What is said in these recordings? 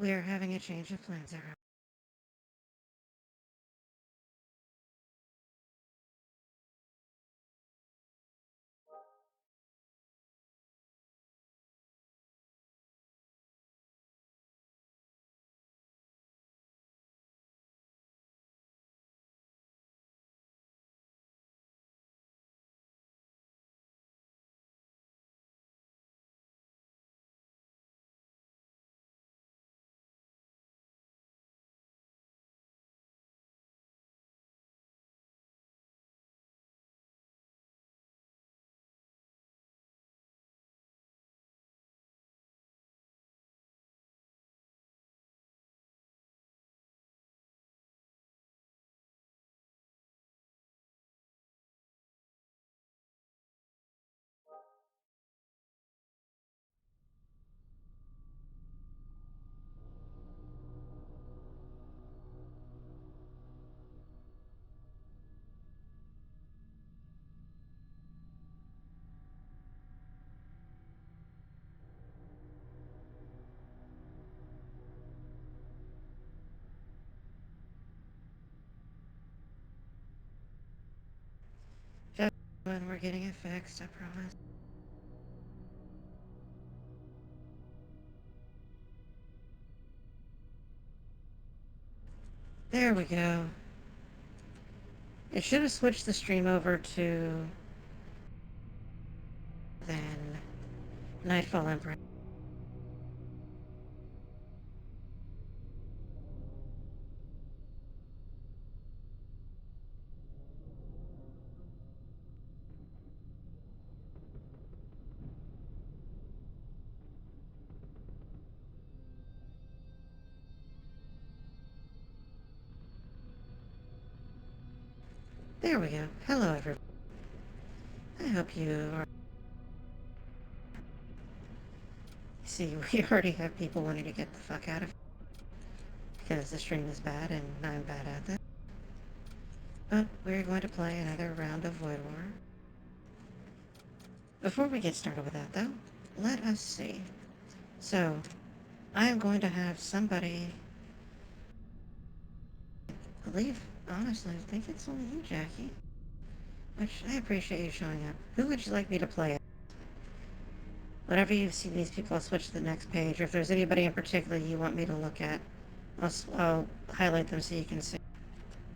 We are having a change of plans, everyone. Just when we're getting it fixed, I promise. There we go. It should have switched the stream over to then Nightfall Empress. There we go. Hello, everyone. I hope you are. See, we already have people wanting to get the fuck out of it because the stream is bad and I'm bad at this. But we're going to play another round of Void War. Before we get started with that, though, let us see. So, I am going to have somebody. I believe, honestly, I think it's only you, Jackie. Which I appreciate you showing up. Who would you like me to play as? Whenever you see these people, I'll switch to the next page. Or if there's anybody in particular you want me to look at, I'll highlight them so you can see.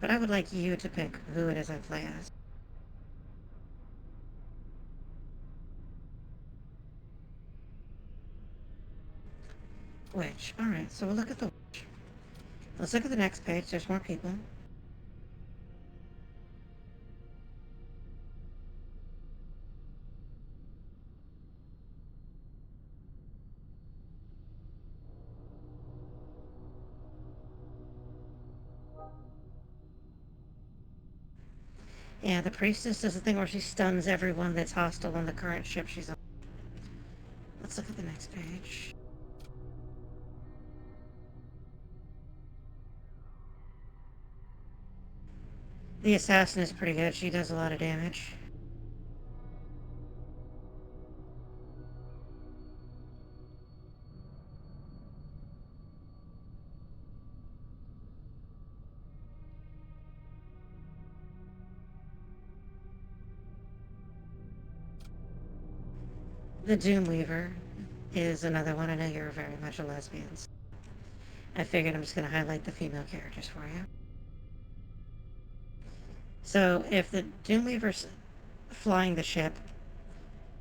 But I would like you to pick who it is I play as. Witch. Alright, so we'll look at the witch. Let's look at the next page. There's more people. Yeah, the priestess does the thing where she stuns everyone that's hostile on the current ship she's on. Let's look at the next page. The assassin is pretty good. She does a lot of damage. The Doomweaver is another one. I know you're very much a lesbian. I figured I'm just going to highlight the female characters for you. So if the Doomweaver's flying the ship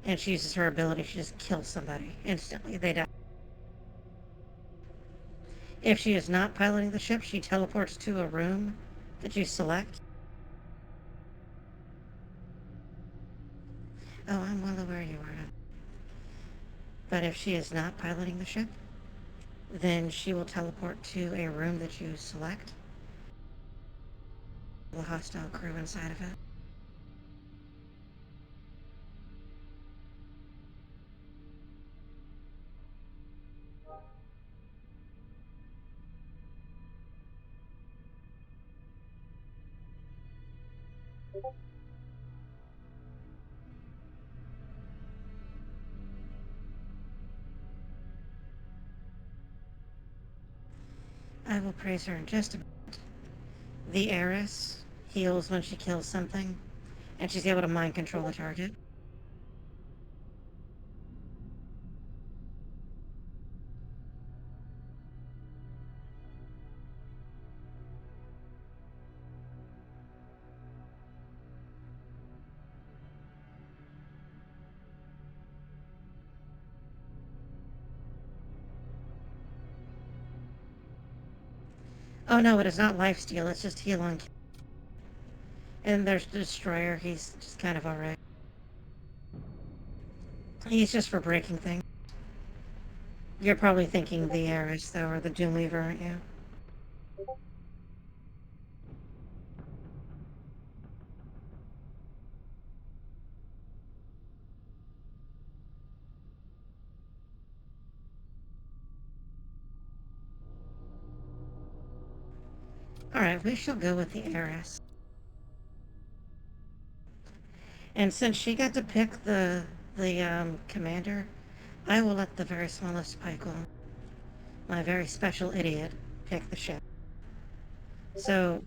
and she uses her ability, she just kills somebody instantly. They die. If she is not piloting the ship, she teleports to a room that you select. Oh, I'm well aware you are. But if she is not piloting the ship, then she will teleport to a room that you select. The hostile crew inside of it. I will praise her in just a minute. The heiress heals when she kills something, and she's able to mind control the target. Oh no, it is not lifesteal, it's just heal on kill. And there's the Destroyer, he's just kind of alright. He's just for breaking things. You're probably thinking the heiress, though, or the Doomweaver, aren't you? Alright, we shall go with the heiress. And since she got to pick the commander, I will let the very smallest Pykel, my very special idiot, pick the ship. So,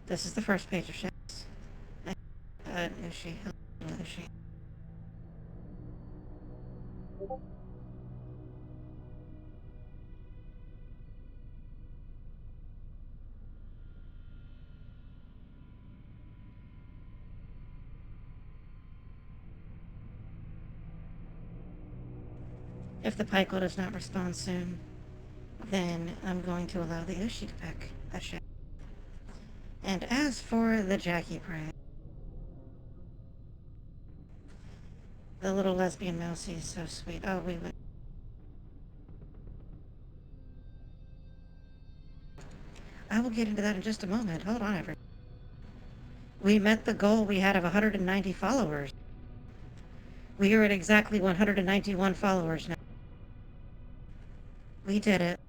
this is the first page of ships. Is she? Hello, is she? If the Pykel does not respond soon, then I'm going to allow the Ushi to pick a ship. And as for the Jackie Prey, the little lesbian mousey is so sweet. Oh, we would. I will get into that in just a moment. Hold on, everyone. We met the goal we had of 190 followers. We are at exactly 191 followers now. We did it.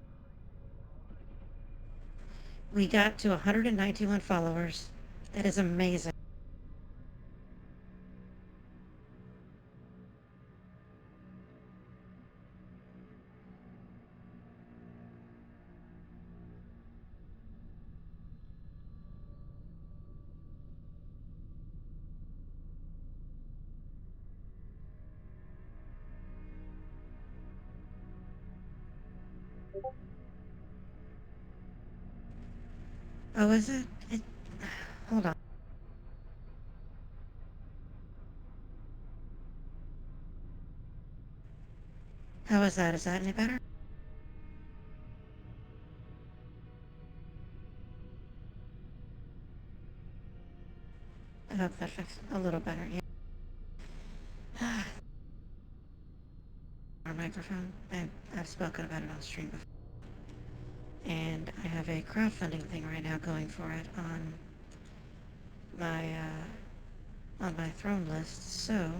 We got to 191 followers. That is amazing. Oh, is it? Hold on. How is that? Is that any better? I hope that fixed a little better, yeah. Our microphone. I've spoken about it on stream before. And I have a crowdfunding thing right now going for it on my throne list, so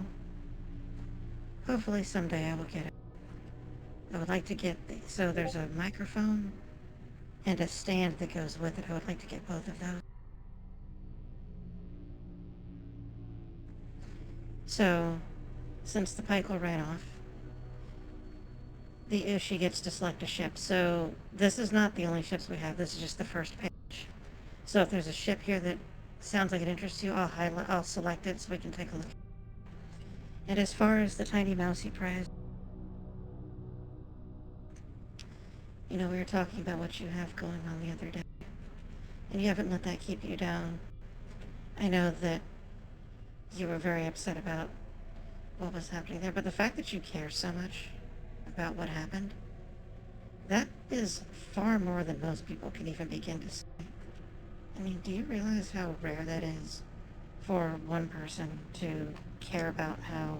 hopefully someday I will get it. I would like to get so there's a microphone and a stand that goes with it. I would like to get both of those. So, since the Pykel ran off, the Ushi gets to select a ship. So this is not the only ships we have. This is just the first page. So if there's a ship here that sounds like it interests you, I'll select it so we can take a look. And as far as the tiny mousy prize, you know, we were talking about what you have going on the other day, and you haven't let that keep you down. I know that you were very upset about what was happening there, but the fact that you care so much about what happened, that is far more than most people can even begin to say. I mean, do you realize how rare that is for one person to care about how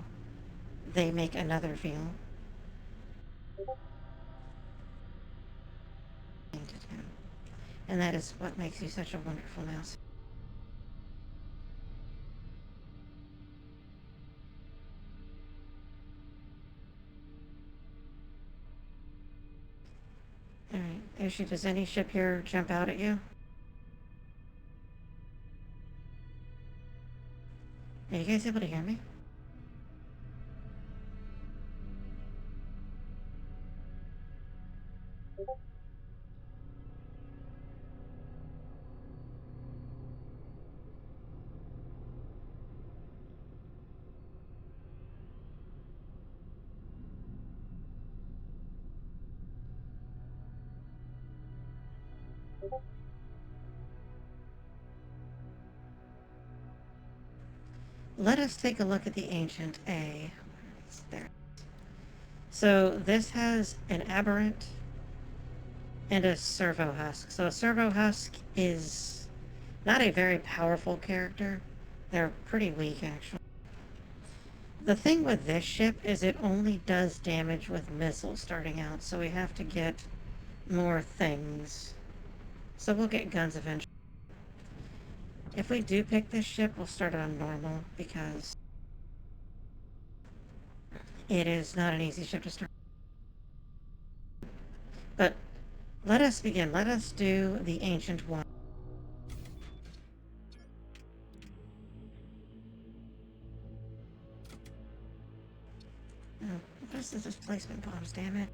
they make another feel? And that is what makes you such a wonderful mouse. Alright, Ishi, does any ship here jump out at you? Are you guys able to hear me? Let us take a look at the Ancient A. It's there. So this has an Aberrant and a Servo Husk. So a Servo Husk is not a very powerful character. They're pretty weak, actually. The thing with this ship is it only does damage with missiles starting out, so we have to get more things. So we'll get guns eventually. If we do pick this ship, we'll start it on normal, because it is not an easy ship to start. But let us begin. Let us do the Ancient one. Oh, what is the displacement bombs, damn it?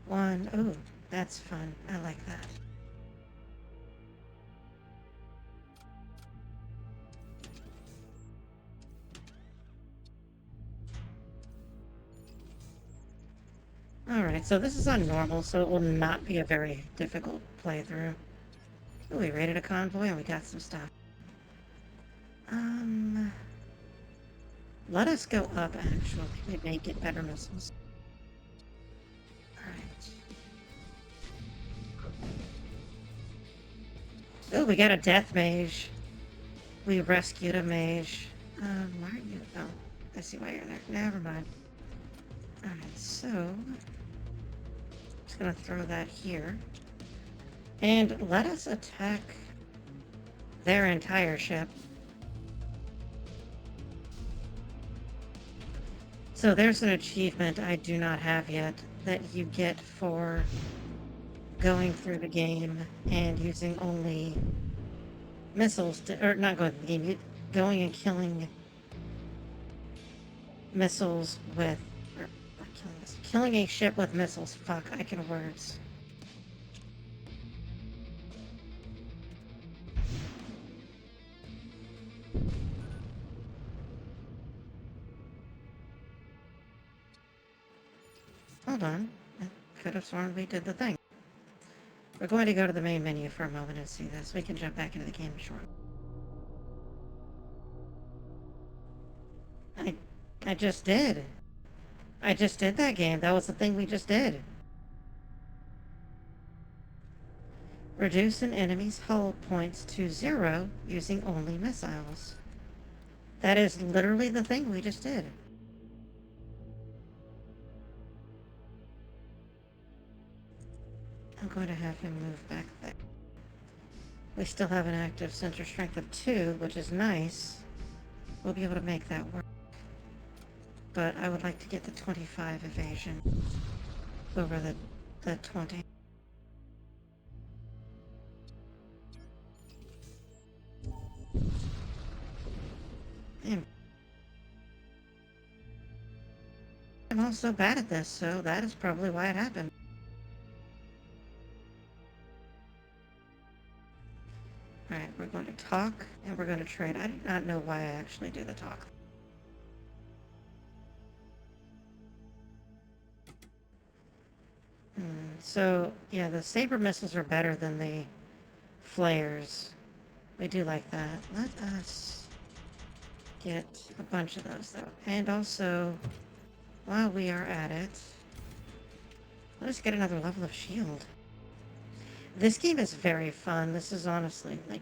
One. Ooh, that's fun. I like that. Alright, so this is on normal, so it will not be a very difficult playthrough. Ooh, we raided a convoy and we got some stuff. Let us go up, actually. We may get better missiles. Alright. Ooh, we got a death mage. We rescued a mage. Why are you? Oh, I see why you're there. Never mind. Alright, so just gonna throw that here. And let us attack their entire ship. So there's an achievement I do not have yet that you get for going through the game and using only missiles to, or not going through the game, going and killing missiles with, or killing a ship with missiles. Fuck, I can words. Hold on. I could have sworn we did the thing. We're going to go to the main menu for a moment and see this. We can jump back into the game shortly. I just did. I just did that game. That was the thing we just did. Reduce an enemy's hull points to 0 using only missiles. That is literally the thing we just did. I'm going to have him move back there. We still have an active sensor strength of 2, which is nice. We'll be able to make that work. But I would like to get the 25 evasion over the 20. Damn. I'm also bad at this, so that is probably why it happened. Alright, we're going to talk, and we're going to trade. I do not know why I actually do the talk. So, yeah, the saber missiles are better than the flares. We do like that. Let us get a bunch of those, though. And also, while we are at it, let us get another level of shield. This game is very fun. This is honestly, like,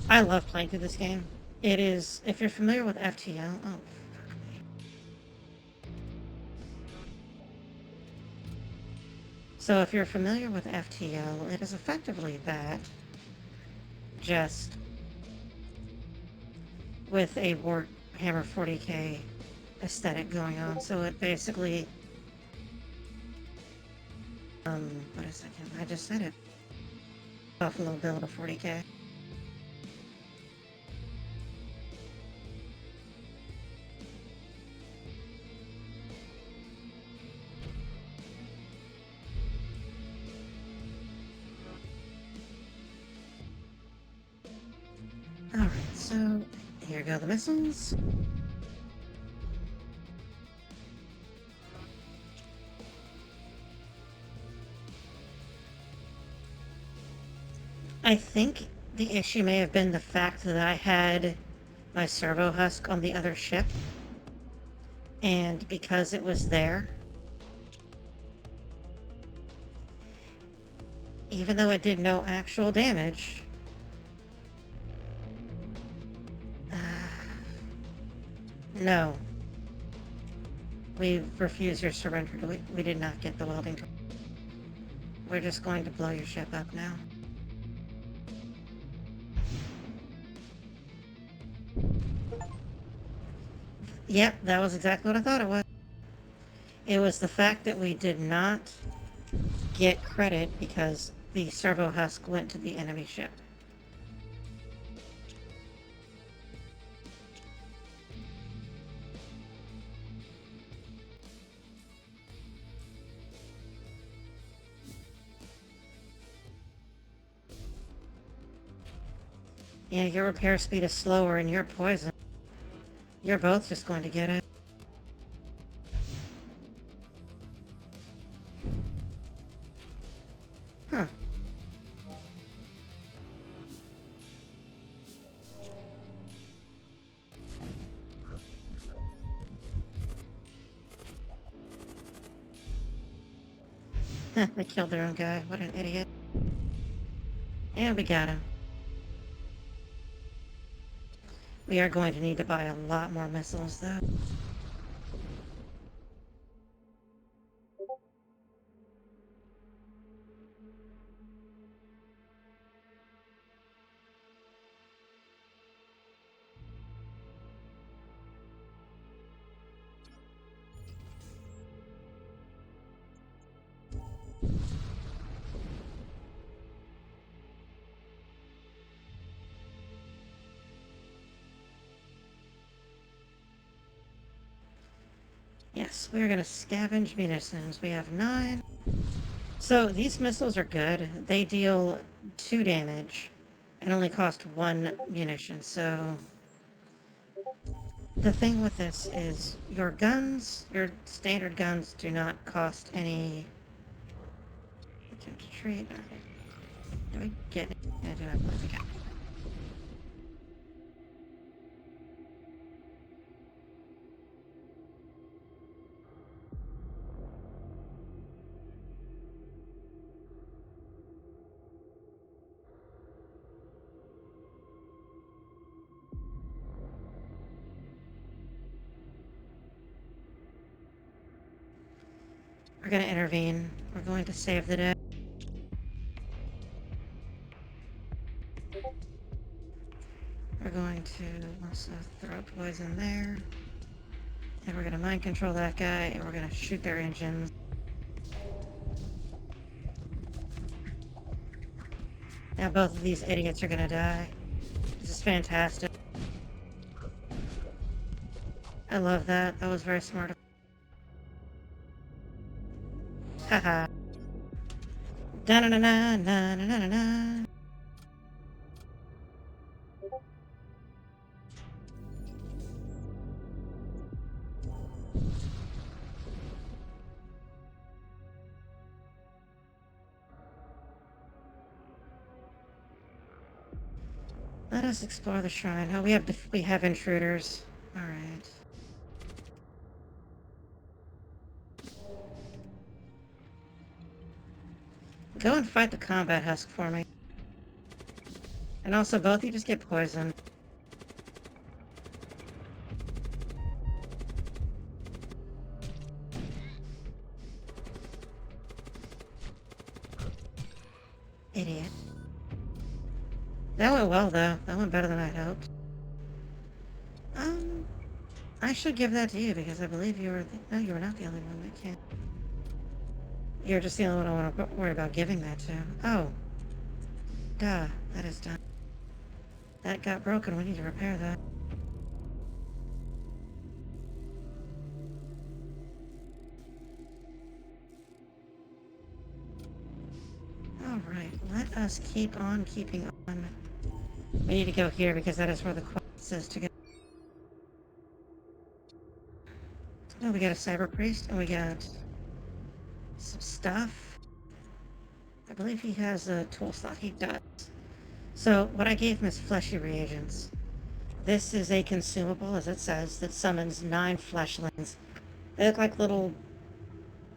I love playing through this game. It is, if you're familiar with FTL, oh, fuck me. So if you're familiar with FTL, it is effectively that, just with a Warhammer 40k aesthetic going on. So it basically, what is that? I just said it. Buffalo Bill to 40k. Alright, so here go the missiles. I think the issue may have been the fact that I had my servo husk on the other ship, and because it was there, even though it did no actual damage, no. We refuse your surrender. We did not get the welding tool. We're just going to blow your ship up now. Yep, that was exactly what I thought it was. It was the fact that we did not get credit because the servo husk went to the enemy ship. Yeah, your repair speed is slower and you're poisoned. You're both just going to get it. Huh. They killed their own guy. What an idiot. And we got him. We are going to need to buy a lot more missiles, though. Yes, we're going to scavenge munitions. We have 9. So these missiles are good. They deal 2 damage and only cost 1 munition. So the thing with this is your guns, your standard guns, do not cost any. Attempt to treat. Do we get it? I do not believe we got it. We're going to intervene. We're going to save the day. We're going to also throw poison there. And we're going to mind control that guy, and we're going to shoot their engines. Now both of these idiots are going to die. This is fantastic. I love that. That was very smart. Haha. Da-na-na-na-na-na-na-na. Let us explore the shrine. Oh, we have intruders. All right. Go and fight the combat husk for me. And also, both of you just get poisoned. Idiot. That went well, though. That went better than I'd hoped. I should give that to you, because I believe you were... No, you were not the only one that can't. You're just the only one I want to worry about giving that to. Oh. Duh. That is done. That got broken. We need to repair that. Alright, let us keep on keeping on. We need to go here because that is where the quest says to go. Oh, we got a cyber priest and we got some stuff. I believe he has a tool slot. He does. So, what I gave him is fleshy reagents. This is a consumable, as it says, that summons 9 fleshlings. They look like little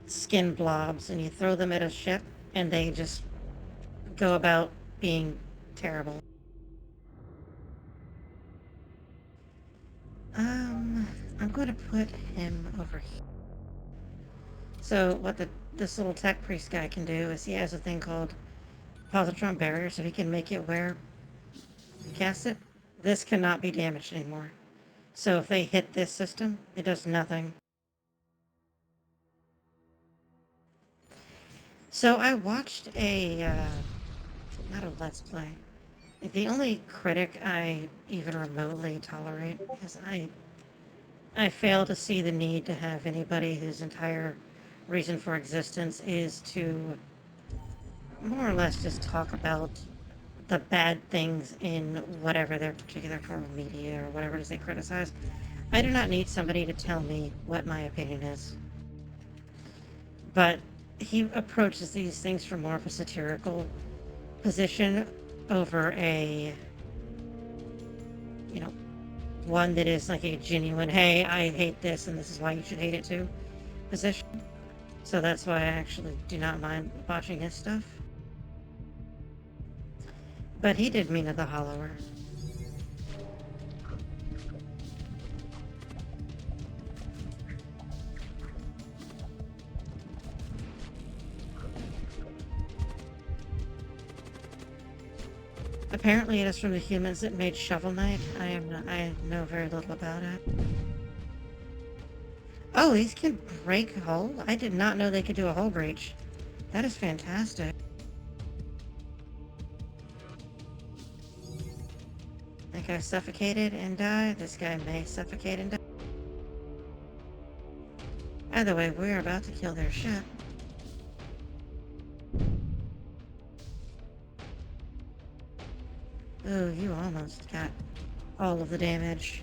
skin blobs, and you throw them at a ship, and they just go about being terrible. I'm going to put him over here. So what this little tech priest guy can do is he has a thing called positron barrier, so he can make it where you cast it. This cannot be damaged anymore. So if they hit this system, it does nothing. So I watched not a Let's Play. The only critic I even remotely tolerate is I fail to see the need to have anybody whose entire reason for existence is to more or less just talk about the bad things in whatever their particular form of media or whatever it is they criticize. I do not need somebody to tell me what my opinion is. But he approaches these things from more of a satirical position over a, you know, one that is like a genuine, hey, I hate this and this is why you should hate it too position. So that's why I actually do not mind watching his stuff. But he did Mina the Hollower. Apparently it is from the humans that made Shovel Knight. I know very little about it. Oh, these can break hull? I did not know they could do a hull breach. That is fantastic. Think I suffocated and died? This guy may suffocate and die. Either way, we're about to kill their ship. Ooh, you almost got all of the damage.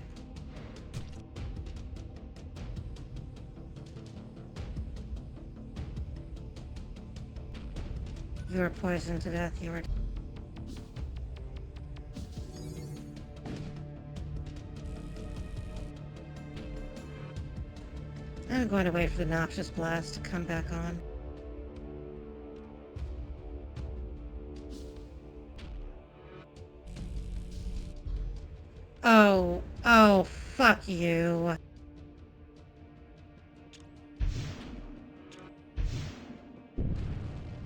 You were poisoned to death. You were... I'm going to wait for the noxious blast to come back on. Oh, fuck you.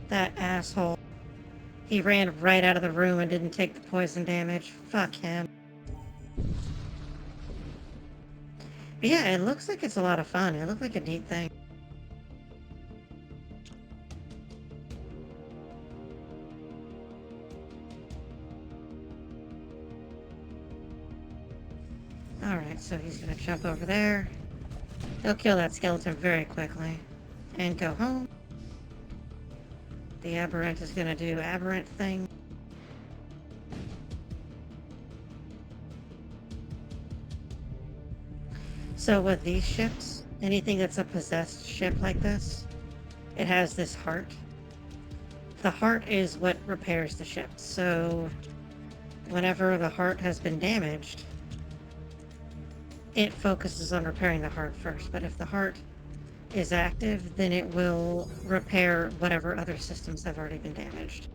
That asshole. He ran right out of the room and didn't take the poison damage. Fuck him. But yeah, it looks like it's a lot of fun. It looked like a neat thing. Alright, so he's gonna jump over there. He'll kill that skeleton very quickly. And go home. The aberrant is gonna do aberrant thing. So with these ships, anything that's a possessed ship like this, it has this heart. The heart is what repairs the ship. So whenever the heart has been damaged, it focuses on repairing the heart first. But if the heart is active, then it will repair whatever other systems have already been damaged.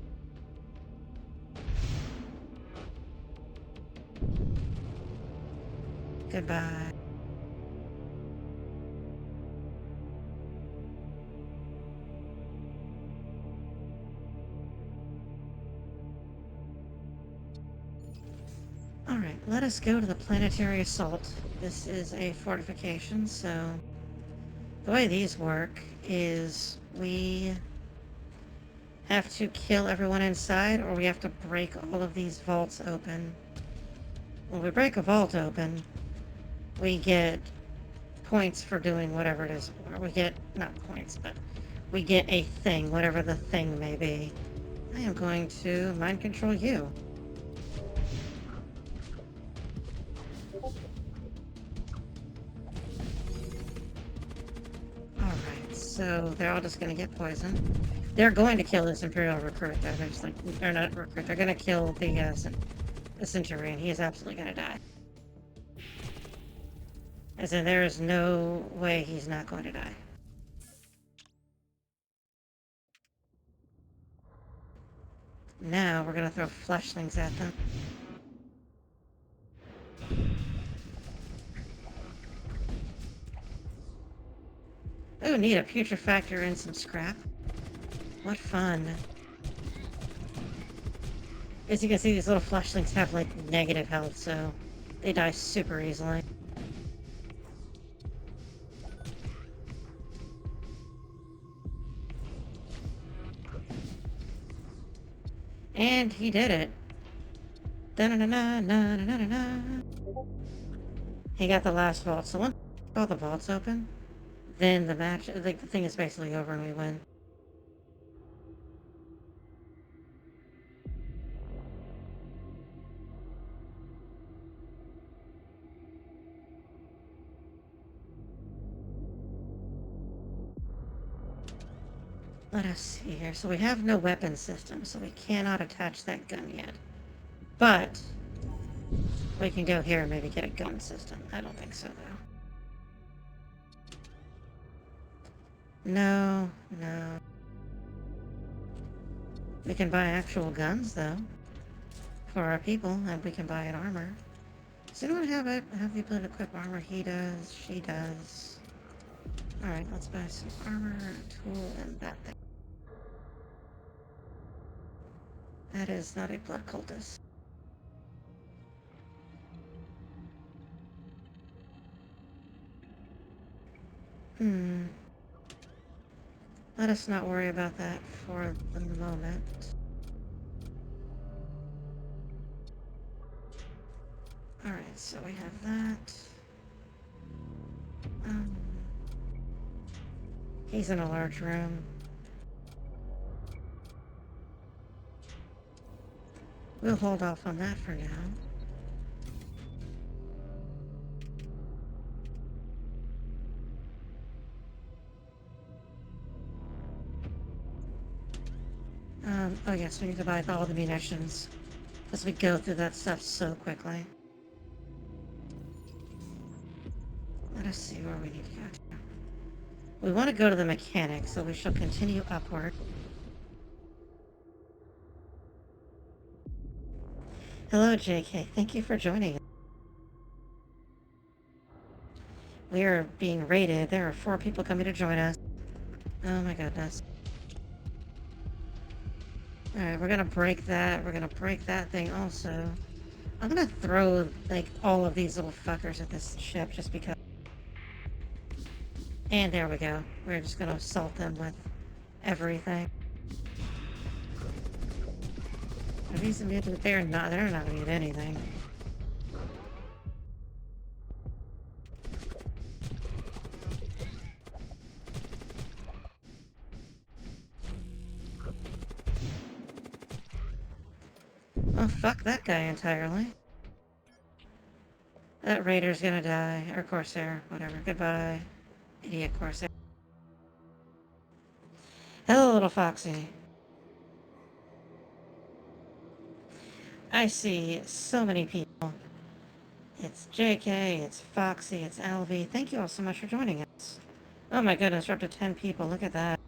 Goodbye. Alright, let us go to the planetary assault. This is a fortification, so the way these work is we have to kill everyone inside, or we have to break all of these vaults open. When we break a vault open, we get points for doing whatever it is. Or we get, not points, but we get a thing, whatever the thing may be. I am going to mind control you. Alright, so they're all just gonna get poisoned. They're going to kill this Imperial recruit, though. They're just like, they're not recruit. They're gonna kill the Centurion. He is absolutely gonna die. As in, there is no way he's not going to die. Now we're gonna throw fleshlings at them. Oh, neat, a putrefactor and some scrap. What fun. As you can see, these little fleshlings have, like, negative health, so they die super easily. And he did it. Da-na-na-na-na-na-na-na. He got the last vault, so once all the vaults open, then the match, like, the thing is basically over and we win. Let us see here. So we have no weapon system, so we cannot attach that gun yet. But we can go here and maybe get a gun system. I don't think so, though. No, no. We can buy actual guns, though, for our people, and we can buy an armor. Does anyone have the ability to equip armor? He does. She does. Alright, let's buy some armor, tool, and that thing. That is not a blood cultist. Let us not worry about that for the moment. Alright, so we have that. He's in a large room. We'll hold off on that for now. Oh yes, we need to buy all the munitions. Because we go through that stuff so quickly. Let us see where we need to go to. We want to go to the mechanic, so we shall continue upward. Hello, JK. Thank you for joining us. We are being raided. There are 4 people coming to join us. Oh my goodness. Alright, we're gonna break that. We're gonna break that thing also. I'm gonna throw, like, all of these little fuckers at this ship just because. And there we go. We're just gonna assault them with everything. Are these immediate? They're not gonna need anything. Oh, fuck that guy entirely. That raider's gonna die. Or Corsair, whatever. Goodbye. Idiot Corsair. Hello, little Foxy. I see so many people. It's JK, it's Foxy, it's LV. Thank you all so much for joining us. Oh my goodness, we're up to 10 people. Look at that.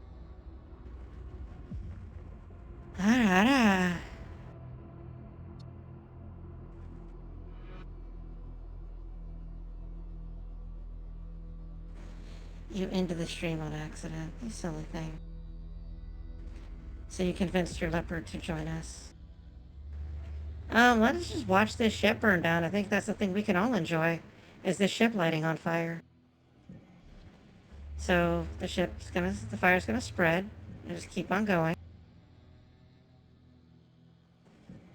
You ended the stream on accident, you silly thing. So you convinced your leopard to join us. Let us just watch this ship burn down. I think that's the thing we can all enjoy, is this ship lighting on fire. So the fire's gonna spread, and just keep on going.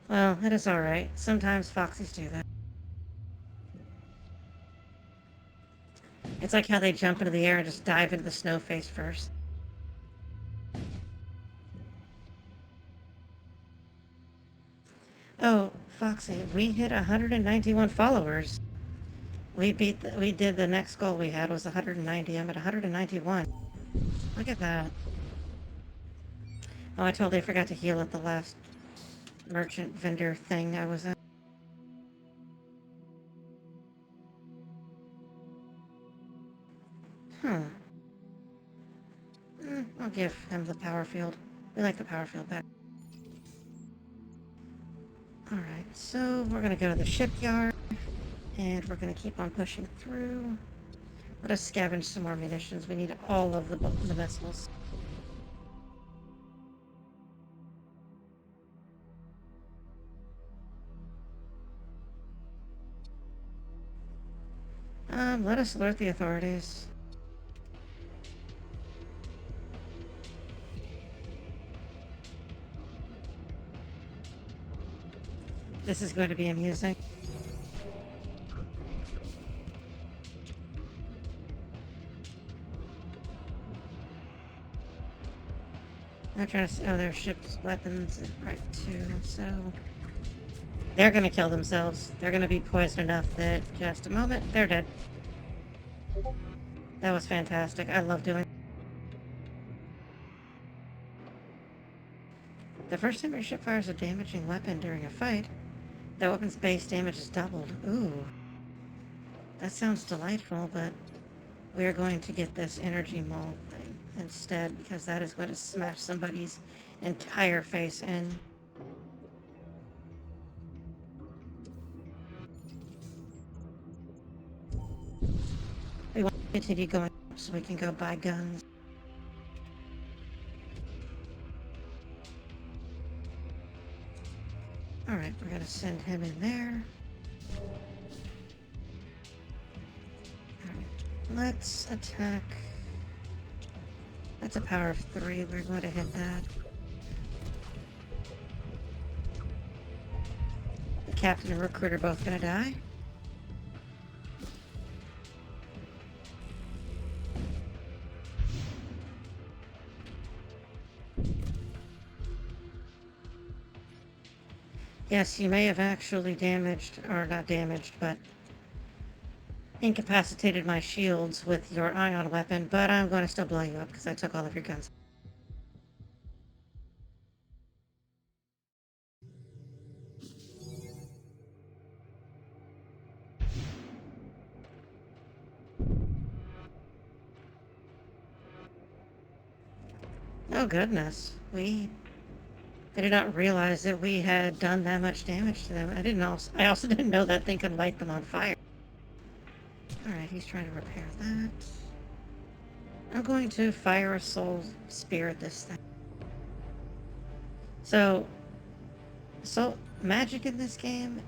Well, it is alright. Sometimes Foxies do that. It's like how they jump into the air and just dive into the snow face first. Oh, Foxy, we hit 191 followers. We did the next goal we had was 190. I'm at 191. Look at that. Oh, I totally forgot to heal at the last merchant vendor thing I was in. Huh. I'll give him the power field. We like the power field better. Alright, so we're gonna go to the shipyard, and we're gonna keep on pushing through. Let us scavenge some more munitions. We need all of the missiles. Let us alert the authorities. This is going to be amusing. I'm trying to see. Oh, their ship's weapons right too, so they're gonna kill themselves. They're gonna be poisoned enough that just a moment, they're dead. That was fantastic. I love doing. The first time your ship fires a damaging weapon during a fight, the weapon's base damage is doubled. Ooh. That sounds delightful, but we're going to get this energy maul thing instead, because that is going to smash somebody's entire face in. We want to continue going up so we can go buy guns. Alright, we're gonna send him in there. Alright, let's attack. That's a power of 3. We're going to hit that. The captain and recruit are both gonna die. Yes, you may have actually damaged, or not damaged, but incapacitated my shields with your ion weapon, but I'm going to still blow you up because I took all of your guns. Oh goodness, I did not realize that we had done that much damage to them. I also didn't know that thing could light them on fire. Alright, he's trying to repair that. I'm going to fire a soul spear at this thing. So magic in this game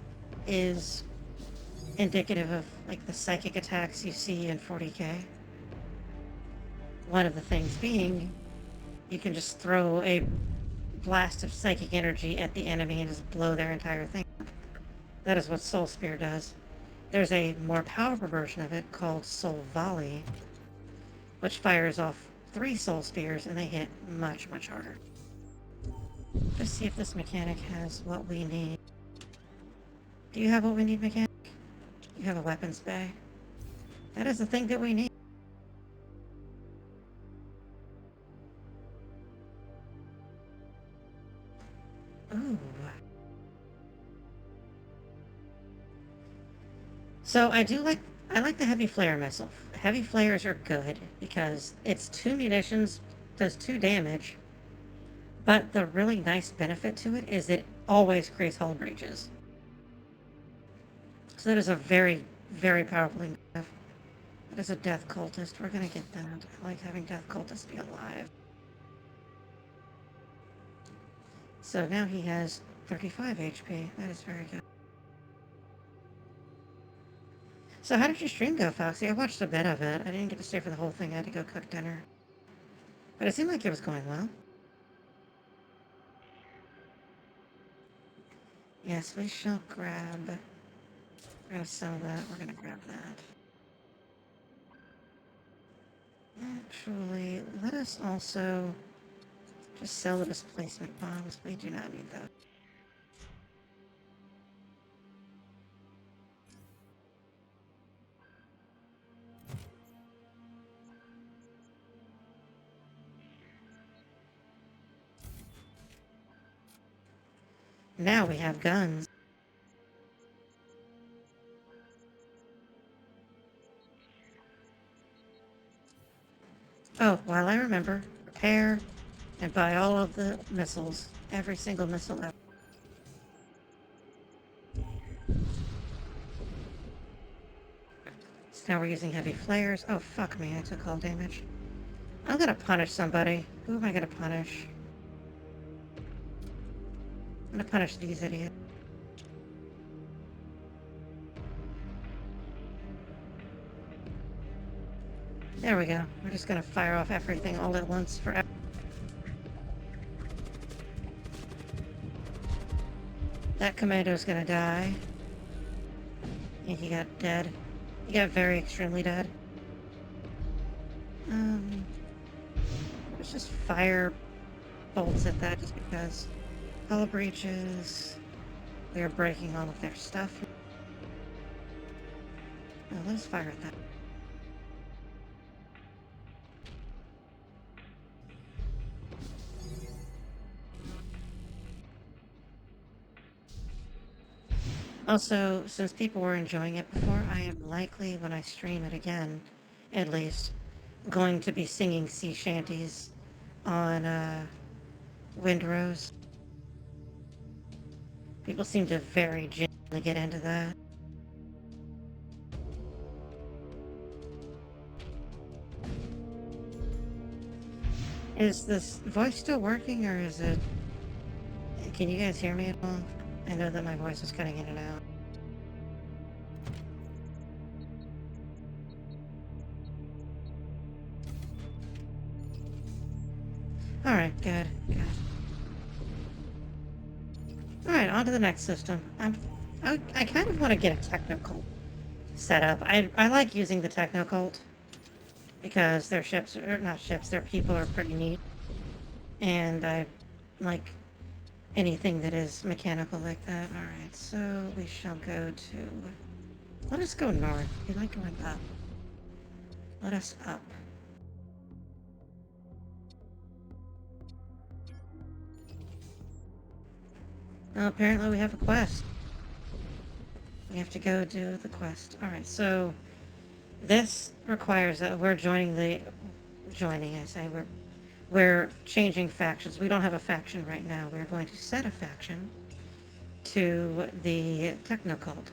is indicative of like the psychic attacks you see in 40K. One of the things being, you can just throw a blast of psychic energy at the enemy and just blow their entire thing up. That is what Soul Spear does. There's a more powerful version of it called Soul Volley, which fires off 3 Soul Spears and they hit much, much harder. Let's see if this mechanic has what we need. Do you have what we need, mechanic? You have a weapons bay. That is the thing that we need. Ooh. So I like the heavy flare missile. Heavy flares are good because it's 2 munitions, does 2 damage, but the really nice benefit to it is it always creates hull breaches. So that is a very, very powerful thing. That is a death cultist. We're gonna get that. I like having death cultists be alive. So now he has 35 HP. That is very good. So how did your stream go, Foxy? I watched a bit of it. I didn't get to stay for the whole thing. I had to go cook dinner. But it seemed like it was going well. Yes, we shall grab... We're gonna sell that. We're gonna grab that. Actually, let us also just sell the displacement bombs. We do not need those. Now we have guns. Oh, while I remember, repair and buy all of the missiles. Every single missile ever. So now we're using heavy flares. Oh, fuck me, I took all damage. I'm gonna punish somebody. Who am I gonna punish? I'm gonna punish these idiots. There we go. We're just gonna fire off everything all at once forever. That commando's gonna die. And he got dead. He got very extremely dead. Let's just fire bolts at that just because. Hull breaches. We are breaking all of their stuff. Oh, let's fire at that. Also, since people were enjoying it before, I am likely, when I stream it again, at least, going to be singing sea shanties on Windrose. People seem to very genuinely get into that. Is this voice still working, or is it... Can you guys hear me at all? I know that my voice is cutting in and out. Alright, good. Alright, on to the next system. I kind of want to get a technical setup. I like using the technocult because their ships, or not ships, their people are pretty neat. And I like anything that is mechanical like that. Alright, so we shall go to... Let us go north. We like going up. Let us up. Well, apparently we have a quest. We have to go do the quest. Alright, so this requires that we're we're changing factions. We don't have a faction right now. We're going to set a faction to the Technocult.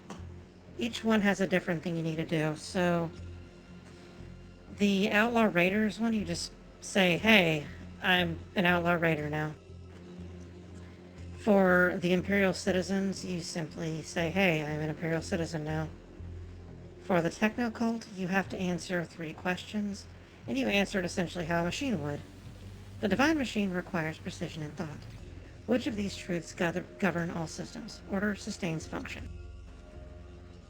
Each one has a different thing you need to do. So the Outlaw Raiders one, you just say, hey, I'm an Outlaw Raider now. For the Imperial Citizens, you simply say, hey, I'm an Imperial Citizen now. For the Technocult, you have to answer 3 questions, and you answer it essentially how a machine would. The Divine Machine requires precision and thought. Which of these truths govern all systems? Order sustains function.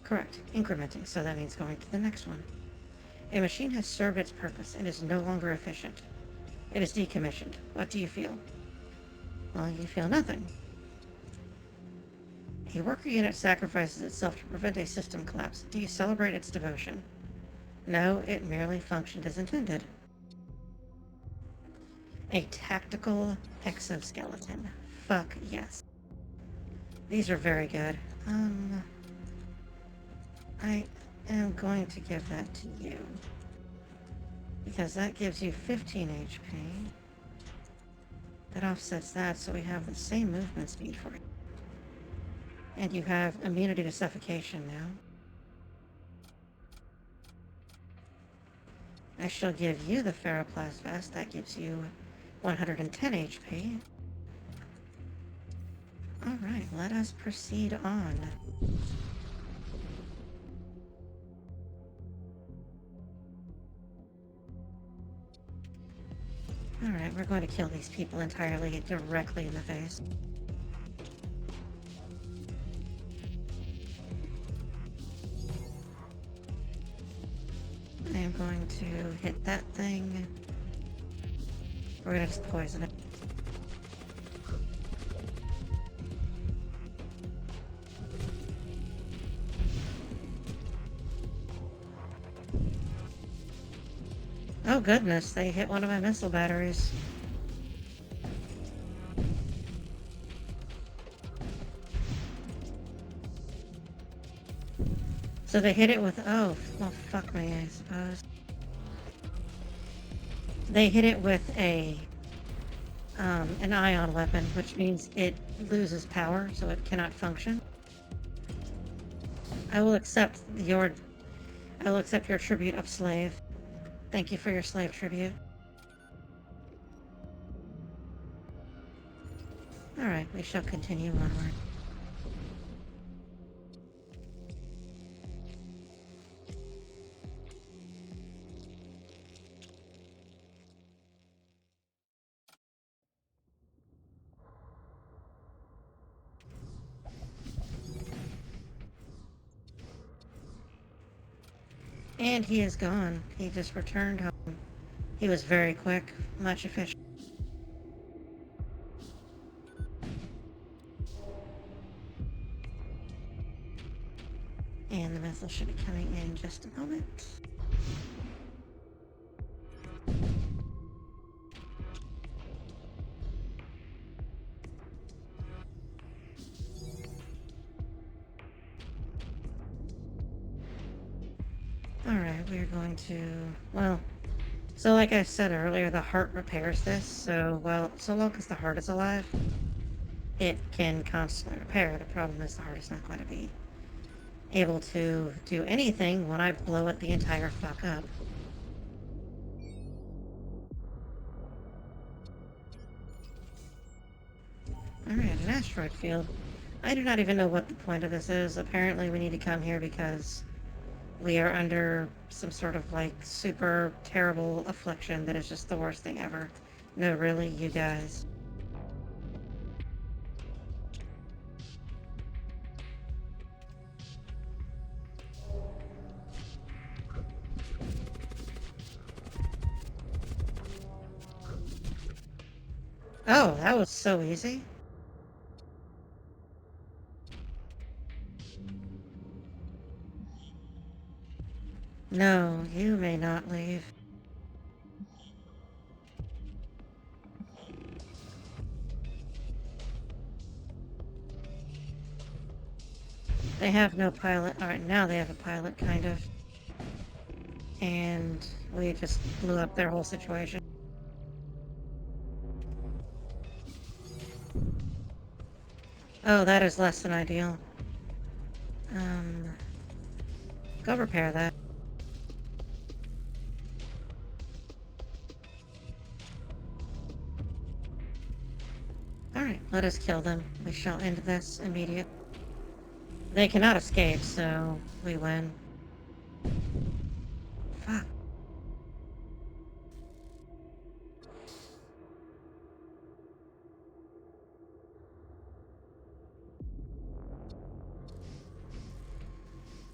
Correct. Incrementing, so that means going to the next one. A machine has served its purpose and is no longer efficient. It is decommissioned. What do you feel? Well, you feel nothing. A worker unit sacrifices itself to prevent a system collapse. Do you celebrate its devotion? No, it merely functioned as intended. A tactical exoskeleton. Fuck yes. These are very good. I am going to give that to you. Because that gives you 15 HP. That offsets that, so we have the same movement speed for it. And you have immunity to suffocation now. I shall give you the Ferroplast Vest. That gives you 110 HP. Alright, let us proceed on. Alright, we're going to kill these people entirely directly in the face. I am going to hit that thing. We're gonna just poison it. Oh goodness, they hit one of my missile batteries. So they hit it with, oh, well, fuck me, I suppose. They hit it with an ion weapon, which means it loses power, so it cannot function. I will accept your tribute of slave. Thank you for your slave tribute. Alright, we shall continue onward. And he is gone. He just returned home. He was very quick, much efficient. And the missile should be coming in just a moment. Alright, we're going to... Well, so like I said earlier, the heart repairs this, so, well, so long as the heart is alive, it can constantly repair. The problem is the heart is not going to be able to do anything when I blow it the entire fuck up. Alright, an asteroid field. I do not even know what the point of this is. Apparently we need to come here because we are under some sort of, like, super terrible affliction that is just the worst thing ever. No, really, you guys. Oh, that was so easy. No, you may not leave. They have no pilot. Alright, now they have a pilot, kind of. And we just blew up their whole situation. Oh, that is less than ideal. Go repair that. Alright, let us kill them. We shall end this immediately. They cannot escape, so we win. Fuck.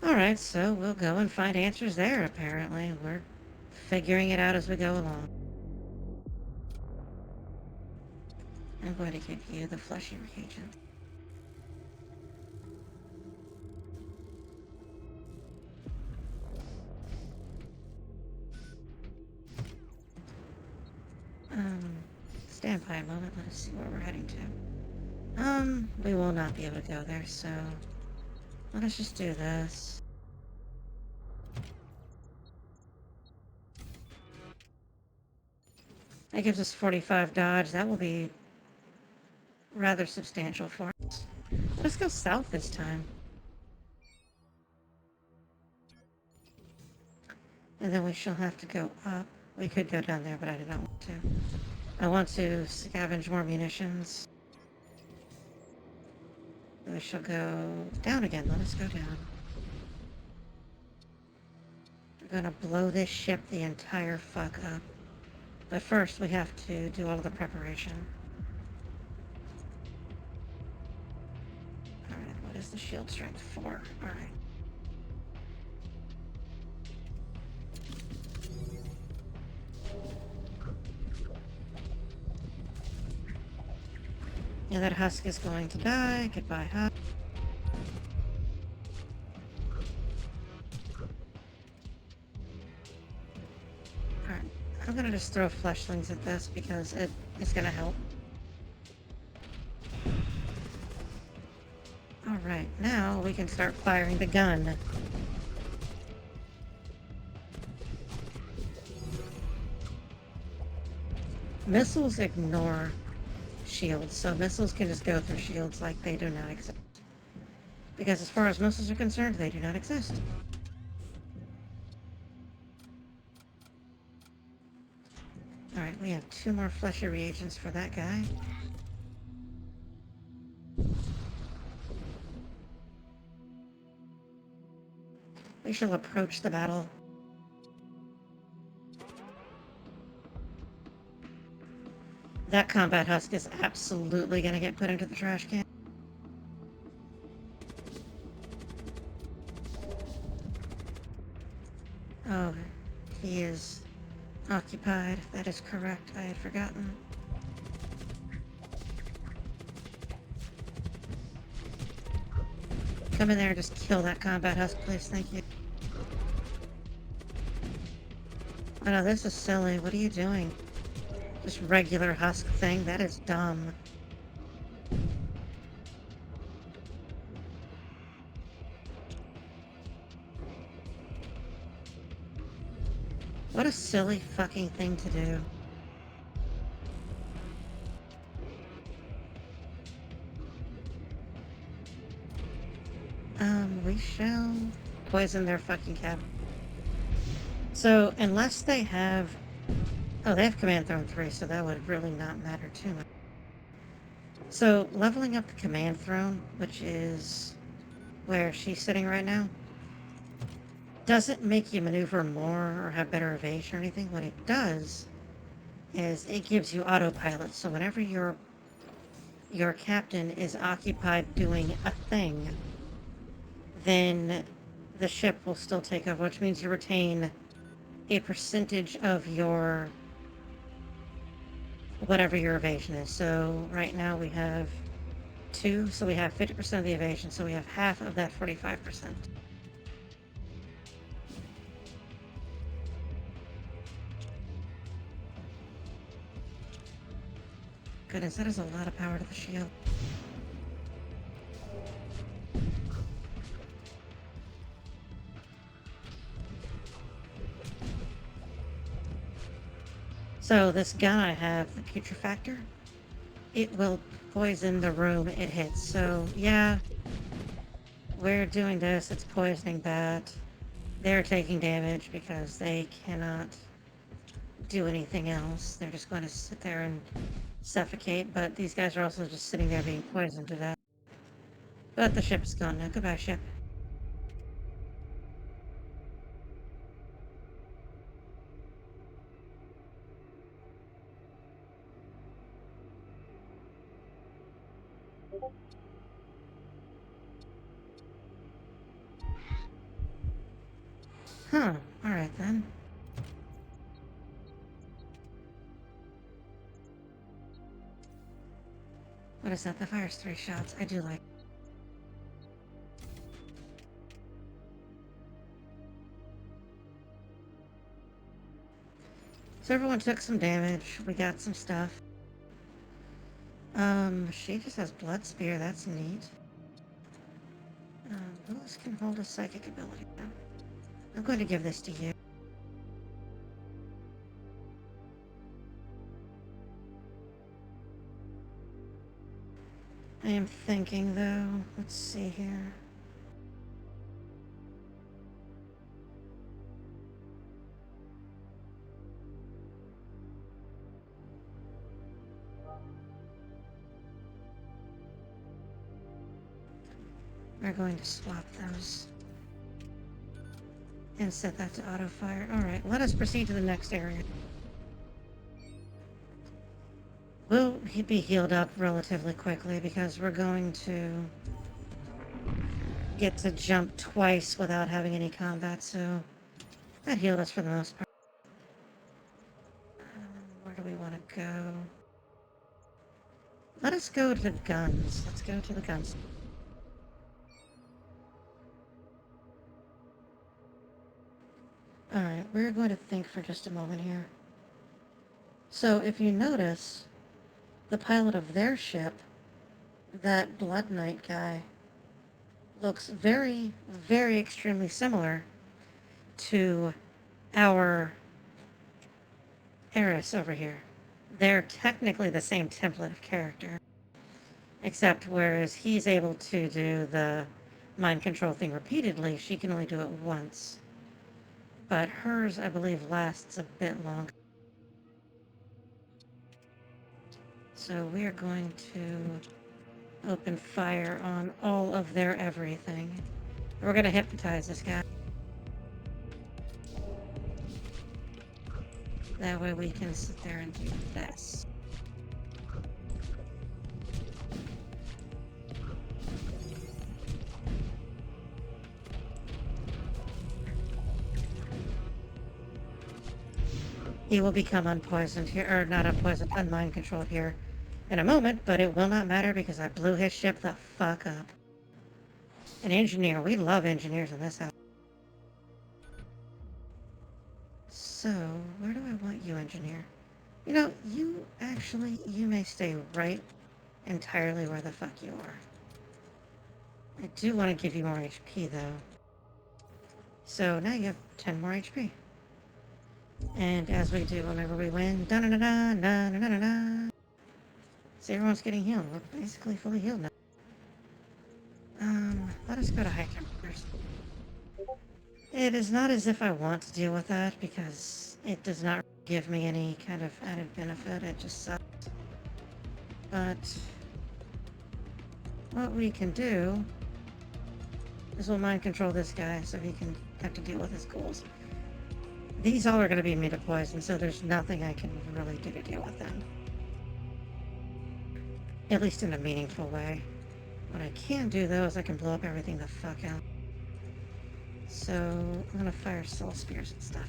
Alright, so we'll go and find answers there, apparently. We're figuring it out as we go along. I'm going to give you the fleshy reagent. Stand by a moment, let us see where we're heading to. We will not be able to go there, so let us just do this. That gives us 45 dodge. That will be rather substantial for us. Let's go south this time. And then we shall have to go up. We could go down there, but I do not want to. I want to scavenge more munitions. We shall go down again. Let us go down. We're gonna blow this ship the entire fuck up. But first, we have to do all of the preparation. Alright, what is the shield strength for? Alright. Yeah, that husk is going to die. Goodbye, husk. Alright, I'm gonna just throw fleshlings at this because it's gonna help. Alright, now we can start firing the gun. Missiles ignore shields, so missiles can just go through shields like they do not exist. Because as far as missiles are concerned, they do not exist. Alright, we have 2 more fleshy reagents for that guy. We shall approach the battle. That combat husk is absolutely gonna get put into the trash can. Oh, he is occupied. That is correct. I had forgotten. Come in there and just kill that combat husk, please. Thank you. Oh no, this is silly. What are you doing? Just regular husk thing? That is dumb. What a silly fucking thing to do. We shall poison their fucking cabin. So, unless they have... Oh, they have Command Throne 3, so that would really not matter too much. So, leveling up the Command Throne, which is where she's sitting right now, doesn't make you maneuver more or have better evasion or anything. What it does is it gives you autopilot, so whenever your captain is occupied doing a thing, then the ship will still take over, which means you retain a percentage of your whatever your evasion is. So right now we have 2, so we have 50% of the evasion, so we have half of that 45%. Goodness, that is a lot of power to the shield. So this gun I have, the putrefactor, it will poison the room it hits. So yeah, we're doing this, it's poisoning that. They're taking damage because they cannot do anything else. They're just going to sit there and suffocate, but these guys are also just sitting there being poisoned to death. But the ship is gone now. Goodbye, ship. Huh. Alright then. What is that? The fire's 3 shots. I do like. So everyone took some damage. We got some stuff. She just has blood spear. That's neat. Who else can hold a psychic ability now? I'm going to give this to you. I am thinking though. Let's see here. We're going to swap those and set that to auto fire. Alright, let us proceed to the next area. We'll be healed up relatively quickly because we're going to get to jump twice without having any combat, so that healed us for the most part. Where do we want to go? Let us go to the guns. Let's go to the guns. Alright, we're going to think for just a moment here. So, if you notice, the pilot of their ship, that Blood Knight guy, looks very, very extremely similar to our Eris over here. they're technically the same template of character, except whereas he's able to do the mind control thing repeatedly, she can only do it once. But hers, I believe, lasts a bit longer. So we are going to open fire on all of their everything. We're going to hypnotize this guy. That way we can sit there and do this. He will become unpoisoned here, or not unpoisoned, unmind controlled here in a moment, but it will not matter because I blew his ship the fuck up. An engineer. We love engineers in this house. So, where do I want you, engineer? You know, you may stay right entirely where the fuck you are. I do want to give you more HP, though. So, now you have 10 more HP. And as we do whenever we win, da-da-da-da-da-da-da-da. See, everyone's getting healed. We're basically fully healed now. Let us go to high temp first. It is not as if I want to deal with that, because it does not give me any kind of added benefit. It just sucks. But what we can do is we'll mind control this guy so he can have to deal with his ghouls. These all are going to be immune to poison, so there's nothing I can really do to deal with them. At least in a meaningful way. What I can do, though, is I can blow up everything the fuck out. So, I'm going to fire soul spears and stuff.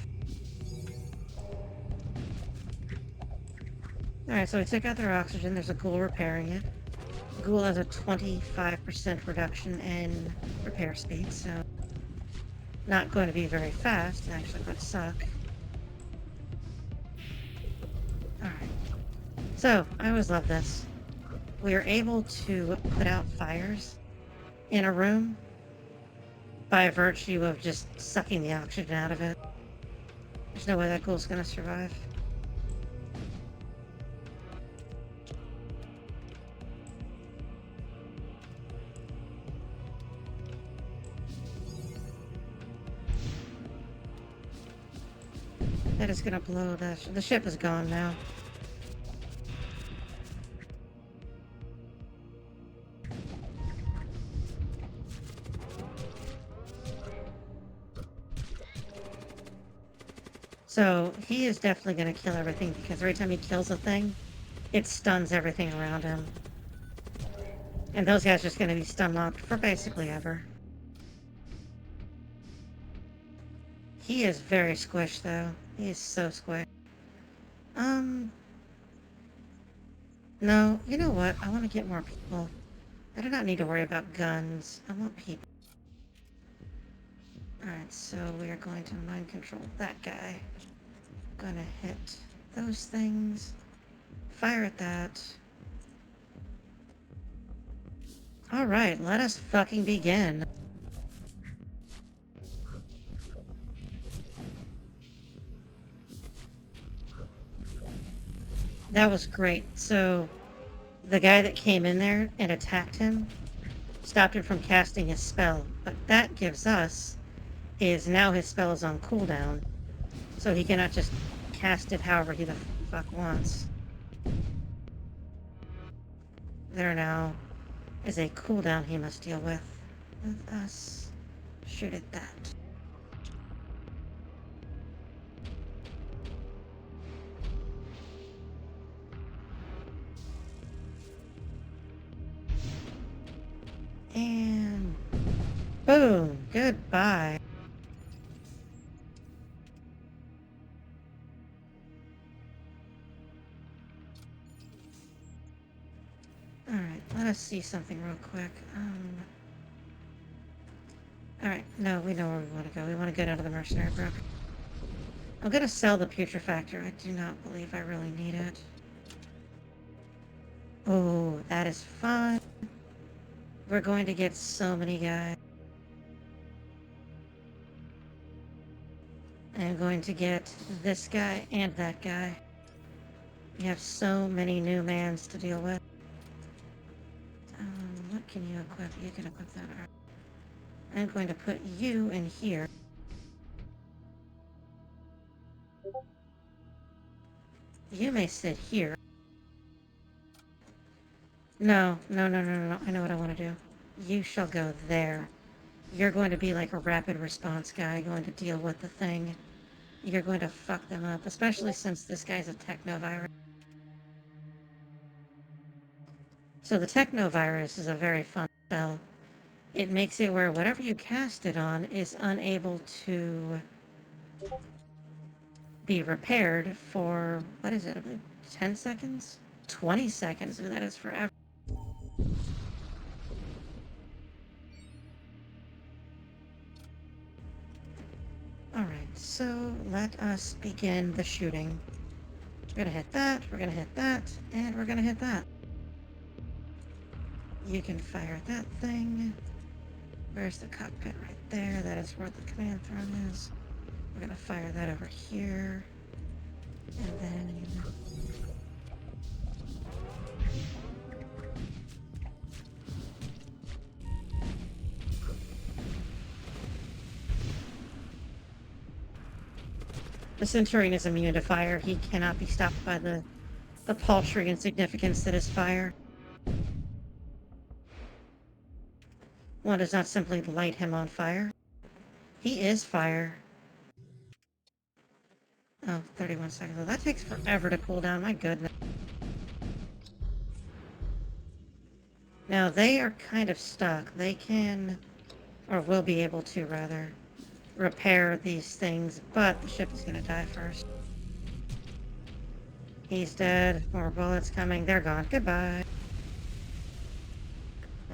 Alright, so we took out their oxygen. There's a ghoul repairing it. The ghoul has a 25% reduction in repair speed, so not going to be very fast. Actually going to suck. Alright. So, I always love this. We are able to put out fires in a room by virtue of just sucking the oxygen out of it. There's no way that ghoul's gonna survive. That is gonna blow the ship is gone now. So, he is definitely going to kill everything, because every time he kills a thing, it stuns everything around him. And those guys are just going to be stun locked for basically ever. He is very squished, though. He is so squished. No, you know what? I want to get more people. I do not need to worry about guns. I want people. Alright, so we are going to mind control that guy. Gonna hit those things. Fire at that. Alright, let us fucking begin. That was great. So, the guy that came in there and attacked him stopped him from casting his spell. But that gives us is now his spell is on cooldown. So he cannot just cast it however he the fuck wants. There now is a cooldown he must deal with. Let us shoot at that. And boom! Goodbye. Alright, let us see something real quick. Alright, no, we know where we want to go. We want to get out of the mercenary broker. I'm gonna sell the putrefactor. I do not believe I really need it. Oh, that is fun. We're going to get so many guys. I'm going to get this guy and that guy. You have so many new mans to deal with. What can you equip? You can equip that. Right. I'm going to put you in here. You may sit here. No. I know what I want to do. You shall go there. You're going to be like a rapid response guy going to deal with the thing. You're going to fuck them up, especially since this guy's a technovirus. So the technovirus is a very fun spell. It makes it where whatever you cast it on is unable to be repaired for, what is it, 10 seconds? 20 seconds, and that is forever. Alright, so let us begin the shooting. We're gonna hit that, we're gonna hit that, and we're gonna hit that. You can fire that thing. Where's the cockpit? Right there. That is where the command throne is. We're gonna fire that over here. And then... the Centurion is immune to fire. He cannot be stopped by the paltry insignificance that is fire. One does not simply light him on fire. He is fire. Oh, 31 seconds. That takes forever to cool down. My goodness. Now, they are kind of stuck. They can, or will be able to, rather, repair these things, but the ship is going to die first. He's dead. More bullets coming. They're gone. Goodbye.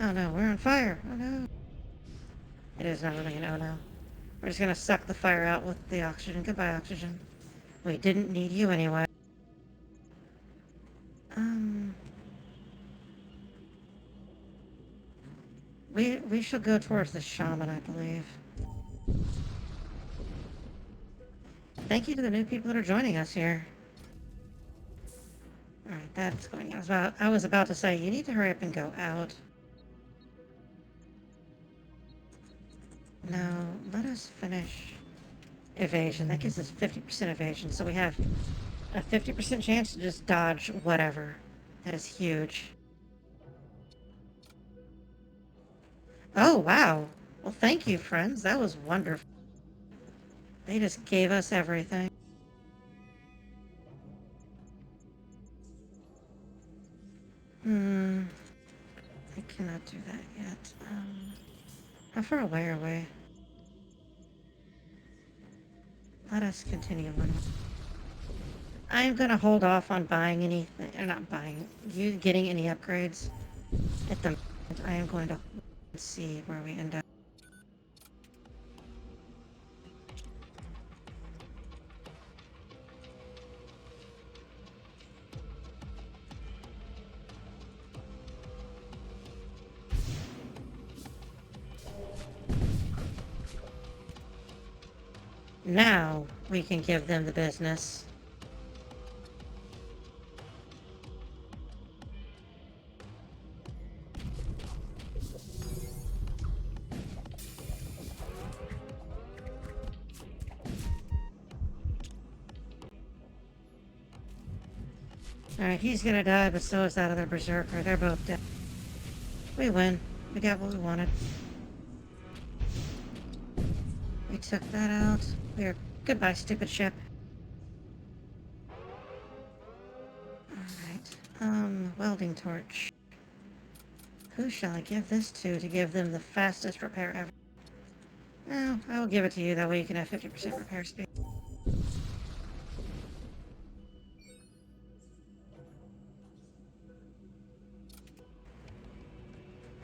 Oh no, we're on fire. Oh no. It is not really an oh no. We're just going to suck the fire out with the oxygen. Goodbye, oxygen. We didn't need you anyway. We shall go towards the shaman, I believe. Thank you to the new people that are joining us here. Alright, that's going on. I was about to say, you need to hurry up and go out. Now, let us finish evasion. That gives us 50% evasion, so we have a 50% chance to just dodge whatever. That is huge. Oh, wow. Well, thank you, friends. That was wonderful. They just gave us everything. I cannot do that yet. How far away are we? Let us continue on. I'm gonna hold off on buying anything, or not buying, getting any upgrades at the moment. I am going to see where we end up. Now we can give them the business. Alright, he's gonna die, but so is that other berserker. They're both dead. We win. We got what we wanted. We took that out. We're... Goodbye, stupid ship. Alright. Welding torch. Who shall I give this to give them the fastest repair ever? No, I will give it to you. That way you can have 50% repair speed.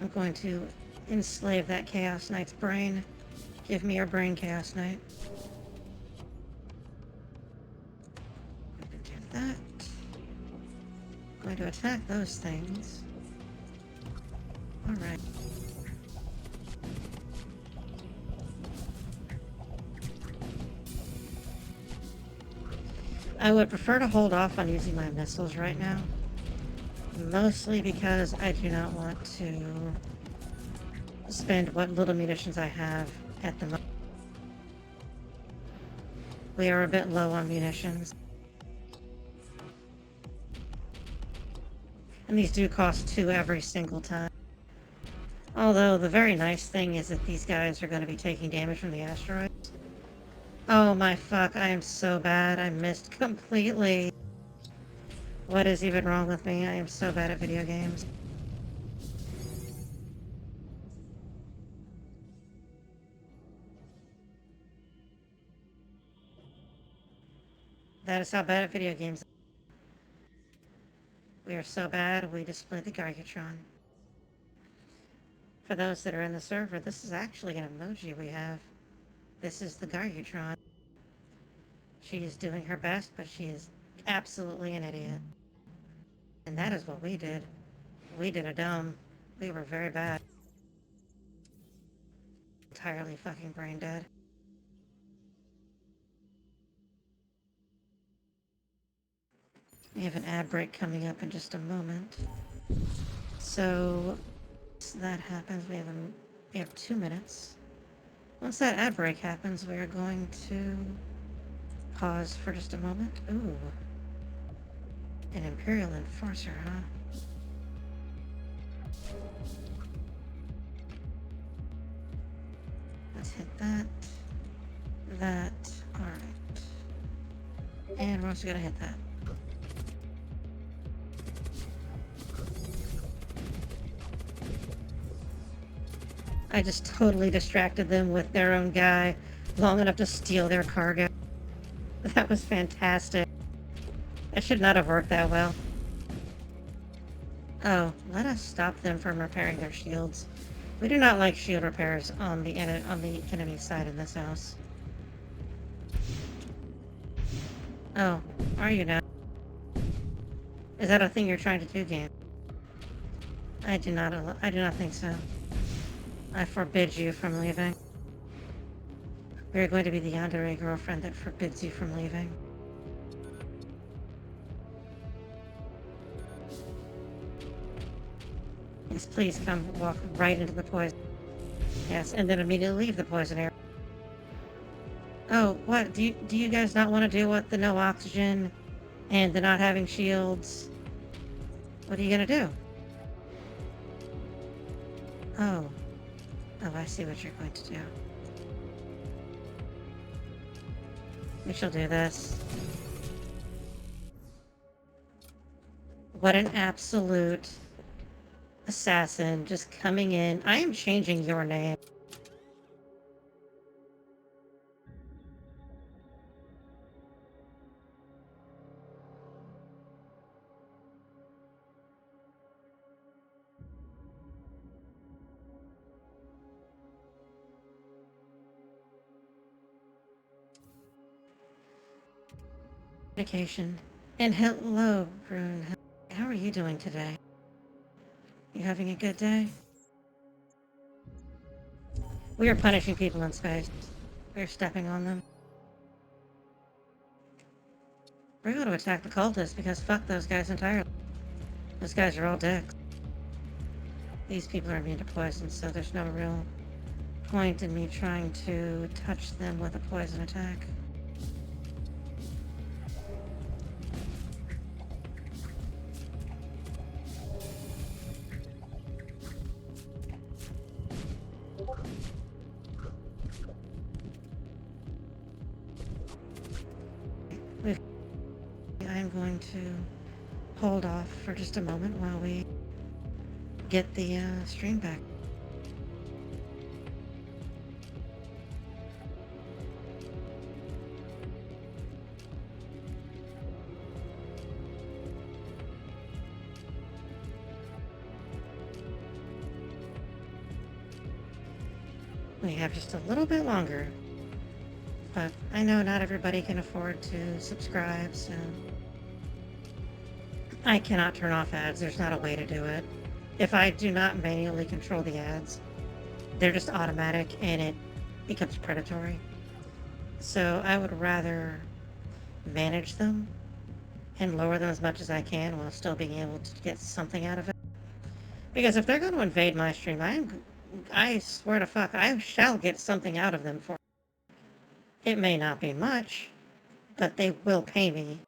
I'm going to enslave that Chaos Knight's brain. Give me your brain, Chaos Knight. I'm going to do that. I'm going to attack those things. Alright. I would prefer to hold off on using my missiles right now. Mostly because I do not want to spend what little munitions I have at the moment. We are a bit low on munitions. And these do cost 2 every single time. Although, the very nice thing is that these guys are going to be taking damage from the asteroids. Oh my fuck, I am so bad. I missed completely. What is even wrong with me? I am so bad at video games. That is how bad at video games. We are so bad, we display the Gargatron. For those that are in the server, this is actually an emoji we have. This is the Gargatron. She is doing her best, but she is absolutely an idiot. And that is what we did. We did a dumb. We were very bad. Entirely fucking brain dead. We have an ad break coming up in just a moment. So, once that happens, we have 2 minutes. Once that ad break happens, we are going to pause for just a moment. Ooh. An Imperial Enforcer, huh? Let's hit that. That. Alright. And we're also gonna hit that. I just totally distracted them with their own guy long enough to steal their cargo. That was fantastic. That should not have worked that well. Oh, let us stop them from repairing their shields. We do not like shield repairs on the enemy side in this house. Oh, are you now? Is that a thing you're trying to do, game? I do not think so. I forbid you from leaving. We are going to be the yandere girlfriend that forbids you from leaving. Yes, please come walk right into the poison. Yes, and then immediately leave the poison area. Oh, what? Do you guys not want to do what the no oxygen and the not having shields? What are you gonna do? Oh. Oh, I see what you're going to do. We shall do this. What an absolute assassin just coming in. I am changing your name. Vacation. And hello, Rune. How are you doing today? You having a good day? We are punishing people in space. We are stepping on them. We're going to attack the cultists because fuck those guys entirely. Those guys are all dicks. These people are immune to poison, so there's no real point in me trying to touch them with a poison attack. I'm going to hold off for just a moment while we get the stream back. We have just a little bit longer, but I know not everybody can afford to subscribe, so I cannot turn off ads. There's not a way to do it. If I do not manually control the ads, they're just automatic and it becomes predatory. So I would rather manage them and lower them as much as I can while still being able to get something out of it. Because if they're going to invade my stream, I swear to fuck, I shall get something out of them for it. It may not be much, but they will pay me.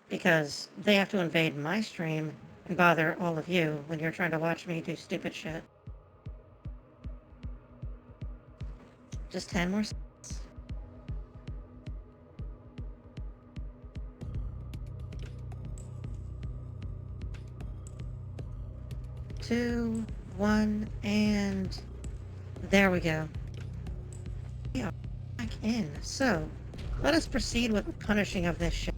Because they have to invade my stream and bother all of you when you're trying to watch me do stupid shit. Just 10 more seconds. 2, 1, and there we go. We are back in. So, let us proceed with the punishing of this shit.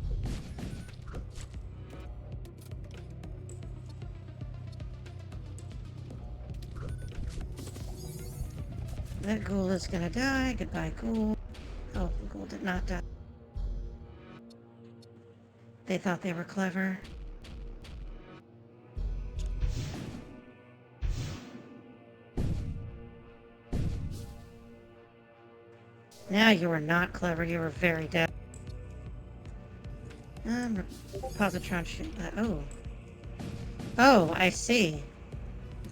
That ghoul is gonna die. Goodbye, ghoul. Oh, the ghoul did not die. They thought they were clever. Now you are not clever, you are very dead. Positron shoot that. Oh. Oh, I see.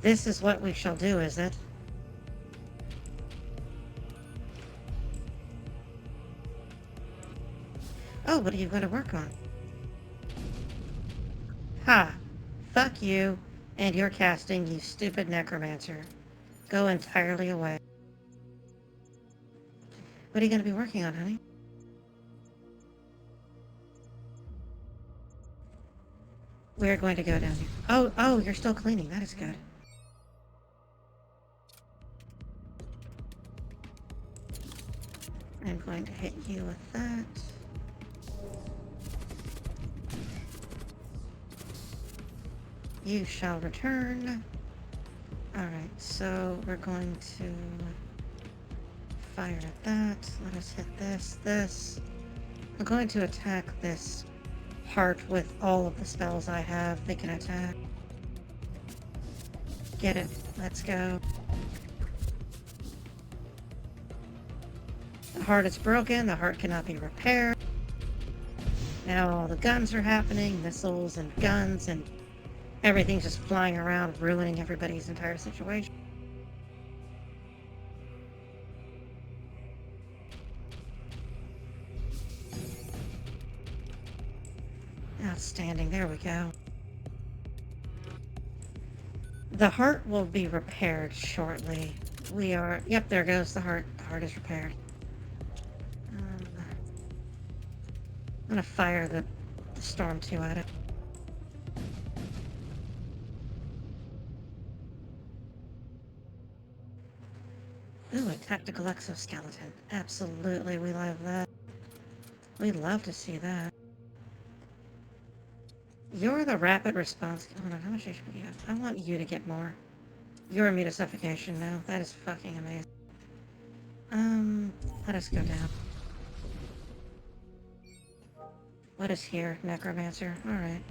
This is what we shall do, is it? Oh, what are you going to work on? Ha! Fuck you and your casting, you stupid necromancer. Go entirely away. What are you going to be working on, honey? We're going to go down here. Oh, you're still cleaning. That is good. I'm going to hit you with that. You shall return. Alright, so we're going to fire at that. Let us hit this. I'm going to attack this heart with all of the spells I have. They can attack. Get it. Let's go. The heart is broken. The heart cannot be repaired. Now all the guns are happening. Missiles and guns and everything's just flying around, ruining everybody's entire situation. Outstanding. There we go. The heart will be repaired shortly. We are... Yep, there goes the heart. The heart is repaired. I'm gonna fire the Storm 2 at it. Ooh, a tactical exoskeleton. Absolutely, we love that. We'd love to see that. You're the rapid response. Hold on, how much HP do you have? I want you to get more. You're immune to suffocation now. That is fucking amazing. Let us go down. What is here, Necromancer? Alright.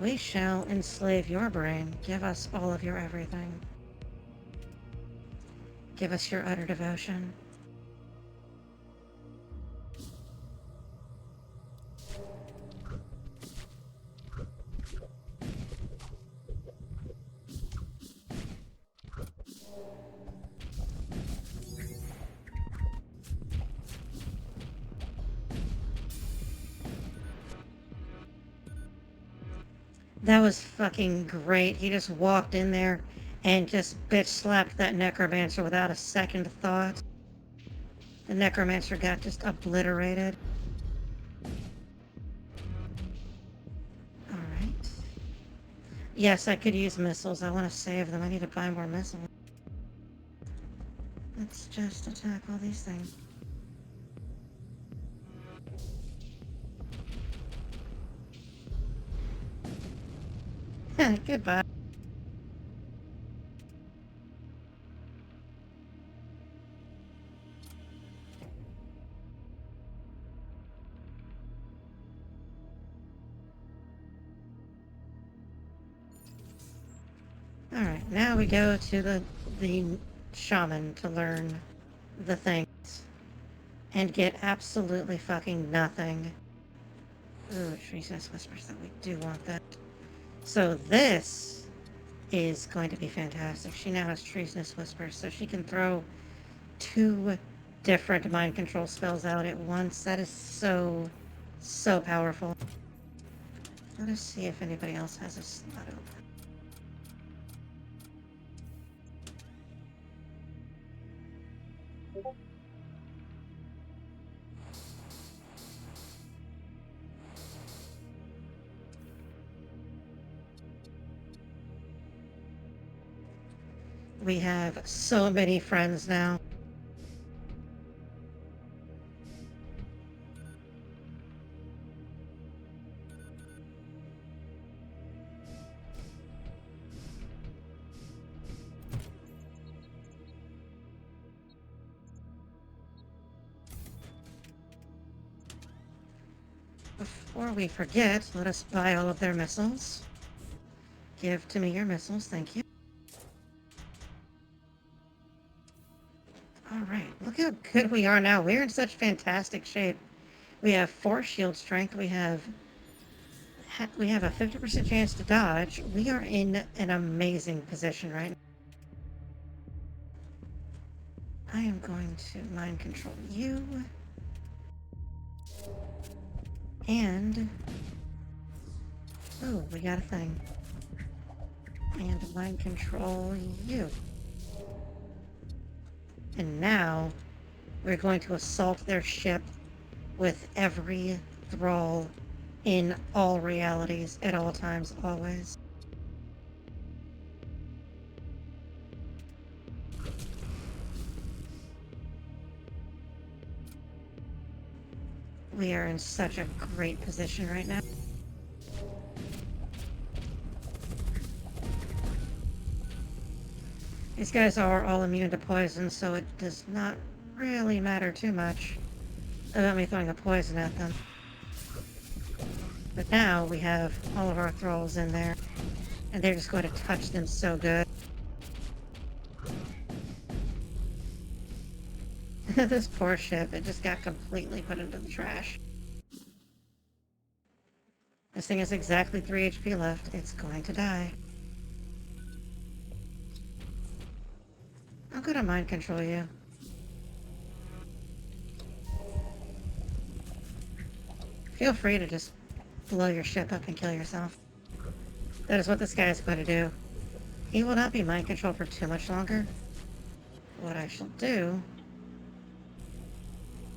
We shall enslave your brain. Give us all of your everything. Give us your utter devotion. That was fucking great. He just walked in there and just bitch slapped that necromancer without a second thought. The necromancer got just obliterated. Alright. Yes, I could use missiles. I want to save them. I need to buy more missiles. Let's just attack all these things. Goodbye. Alright, now we go to the shaman to learn the things. and get absolutely fucking nothing. Ooh, Treasonous Whispers, that we do want that. So this is going to be fantastic. She now has Treasonous Whispers, so she can throw 2 different mind control spells out at once. That is so, so powerful. Let us see if anybody else has a slot open. We have so many friends now. Before we forget, let us buy all of their missiles. Give to me your missiles, thank you. Alright, look how good we are now. We're in such fantastic shape. We have 4 shield strength, we have a 50% chance to dodge. We are in an amazing position right now. I am going to mind control you. And... oh, we got a thing. And mind control you. And now, we're going to assault their ship with every thrall in all realities, at all times, always. We are in such a great position right now. These guys are all immune to poison, so it does not really matter too much about me throwing a poison at them. But now we have all of our thralls in there, and they're just going to touch them so good. This poor ship, it just got completely put into the trash. This thing has exactly 3 HP left. It's going to die. I'm gonna mind control you. Feel free to just blow your ship up and kill yourself. That is what this guy is going to do. He will not be mind controlled for too much longer. What I shall do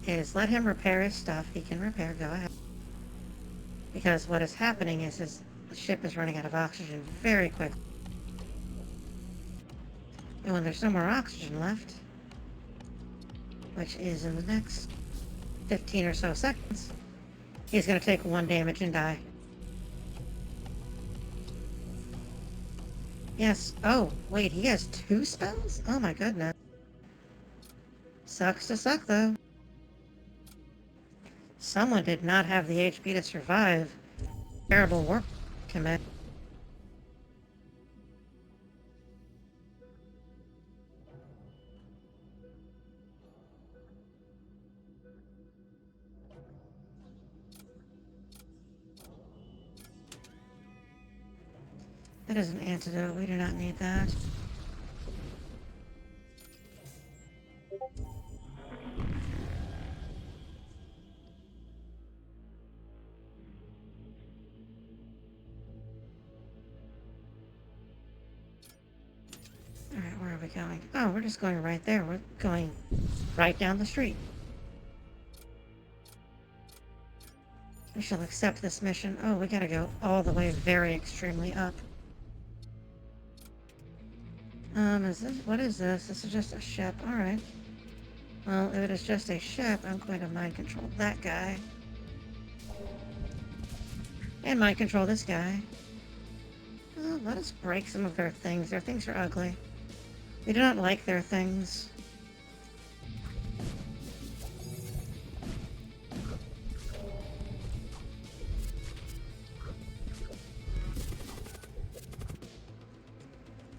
is let him repair his stuff. He can repair, go ahead. Because what is happening is his ship is running out of oxygen very quickly. And when there's no more oxygen left, which is in the next 15 or so seconds, he's going to take 1 damage and die. Yes. Oh, wait, he has 2 spells? Oh my goodness. Sucks to suck, though. Someone did not have the HP to survive terrible warp commit. That is an antidote. We do not need that. Alright, where are we going? Oh, we're just going right there. We're going right down the street. We shall accept this mission. Oh, we gotta go all the way very extremely up. What is this? This is just a ship. Alright. Well, if it is just a ship, I'm going to mind control that guy. And mind control this guy. Oh, let us break some of their things. Their things are ugly. We do not like their things.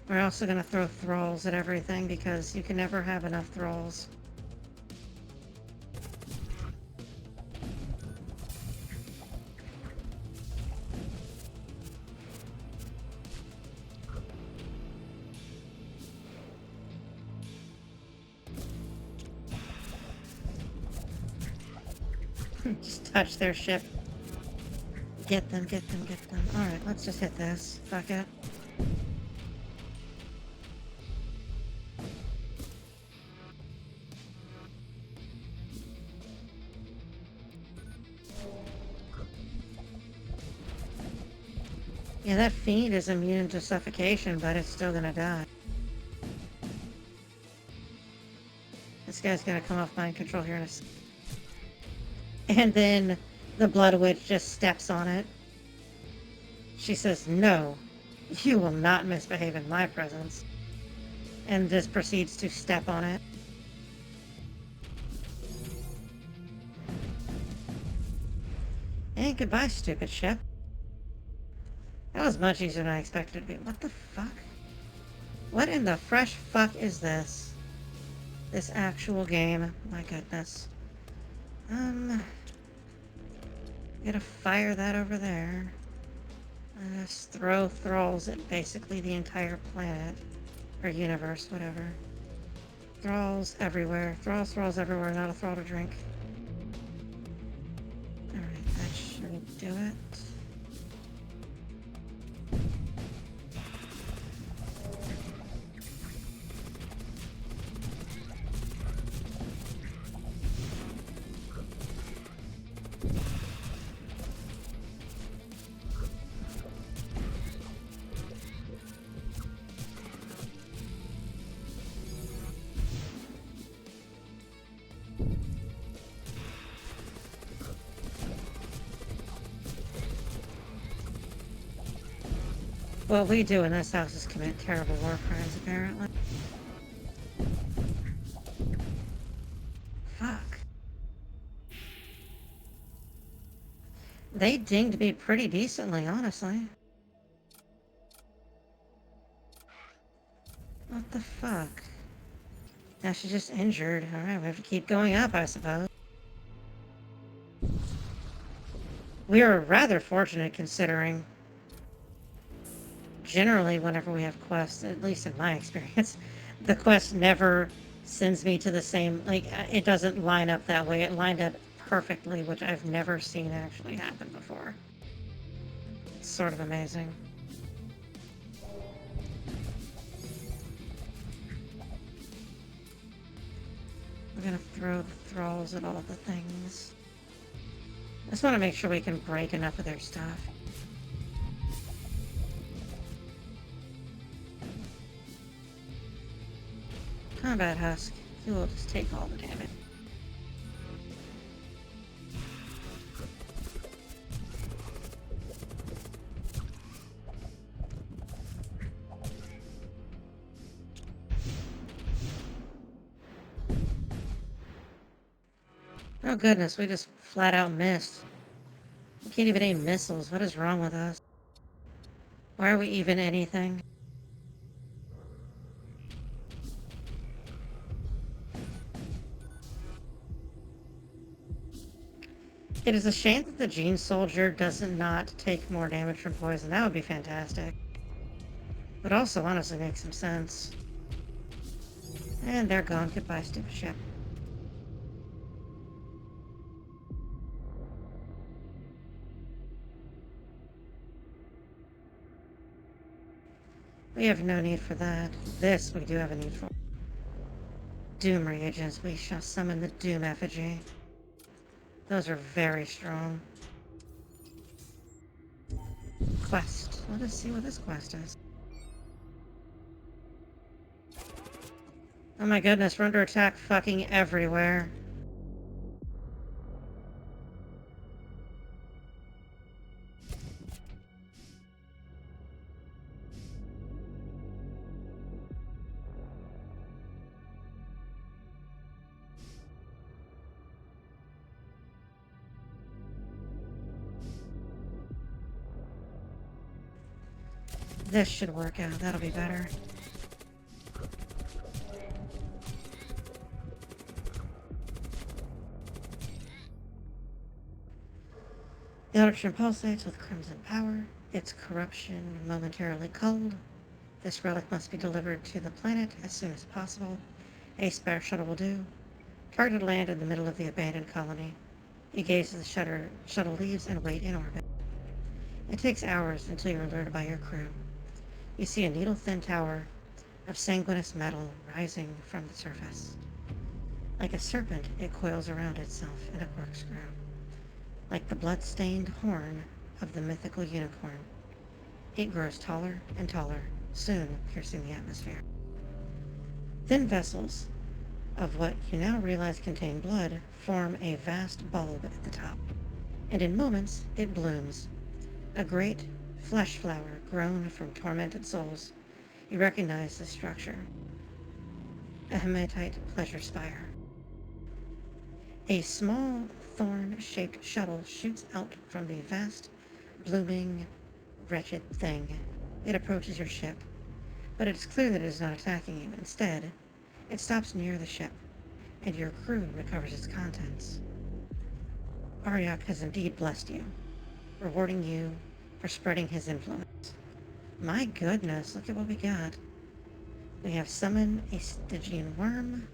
We're also going to throw thralls at everything because you can never have enough thralls. Just touch their ship. Get them, get them, get them. Alright, let's just hit this. Fuck it. Yeah, that fiend is immune to suffocation, but it's still gonna die. This guy's gonna come off mind control here in a second. And then the Blood Witch just steps on it. She says, "No, you will not misbehave in my presence." And just proceeds to step on it. And goodbye, stupid ship. That was much easier than I expected it to be. What the fuck? What in the fresh fuck is this? This actual game. My goodness. Gotta fire that over there. Just throw thralls at basically the entire planet. Or universe, whatever. Thralls everywhere. Thralls everywhere, not a thrall to drink. Alright, that should do it. What we do in this house is commit terrible war crimes, apparently. Fuck. They dinged me pretty decently, honestly. What the fuck? Now she's just injured. Alright, we have to keep going up, I suppose. We are rather fortunate considering generally whenever we have quests, at least in my experience, the quest never sends me to the same, like, it doesn't line up that way. It lined up perfectly, which I've never seen actually happen before. It's sort of amazing. We're gonna throw the thralls at all the things. I just want to make sure we can break enough of their stuff. Combat Husk. You will just take all the damage. Oh goodness, we just flat out missed. We can't even aim missiles. What is wrong with us? Why are we even anything? It is a shame that the Gene Soldier does not take more damage from poison. That would be fantastic. But also, honestly, makes some sense. And they're gone. Goodbye, stupid ship. We have no need for that. This we do have a need for. Doom reagents. We shall summon the Doom effigy. Those are very strong. Quest. Let us see what this quest is. Oh my goodness, we're under attack fucking everywhere. This should work out. That'll be better. The Eldritch pulsates with crimson power. Its corruption momentarily culled. This relic must be delivered to the planet as soon as possible. A spare shuttle will do. Target land in the middle of the abandoned colony. You gaze as the shuttle leaves and wait in orbit. It takes hours until you're alerted by your crew. You see a needle-thin tower of sanguineous metal rising from the surface. Like a serpent, it coils around itself in a corkscrew. Like the blood-stained horn of the mythical unicorn, it grows taller and taller, soon piercing the atmosphere. Thin vessels of what you now realize contain blood form a vast bulb at the top, and in moments it blooms, a great flesh flower grown from tormented souls. You recognize the structure, a hematite pleasure spire. A small thorn-shaped shuttle shoots out from the vast, blooming, wretched thing. It approaches your ship, but it is clear that it is not attacking you. Instead, it stops near the ship, and your crew recovers its contents. Aryak has indeed blessed you, rewarding you for spreading his influence. My goodness, look at what we got. We have Summon a Stygian Worm,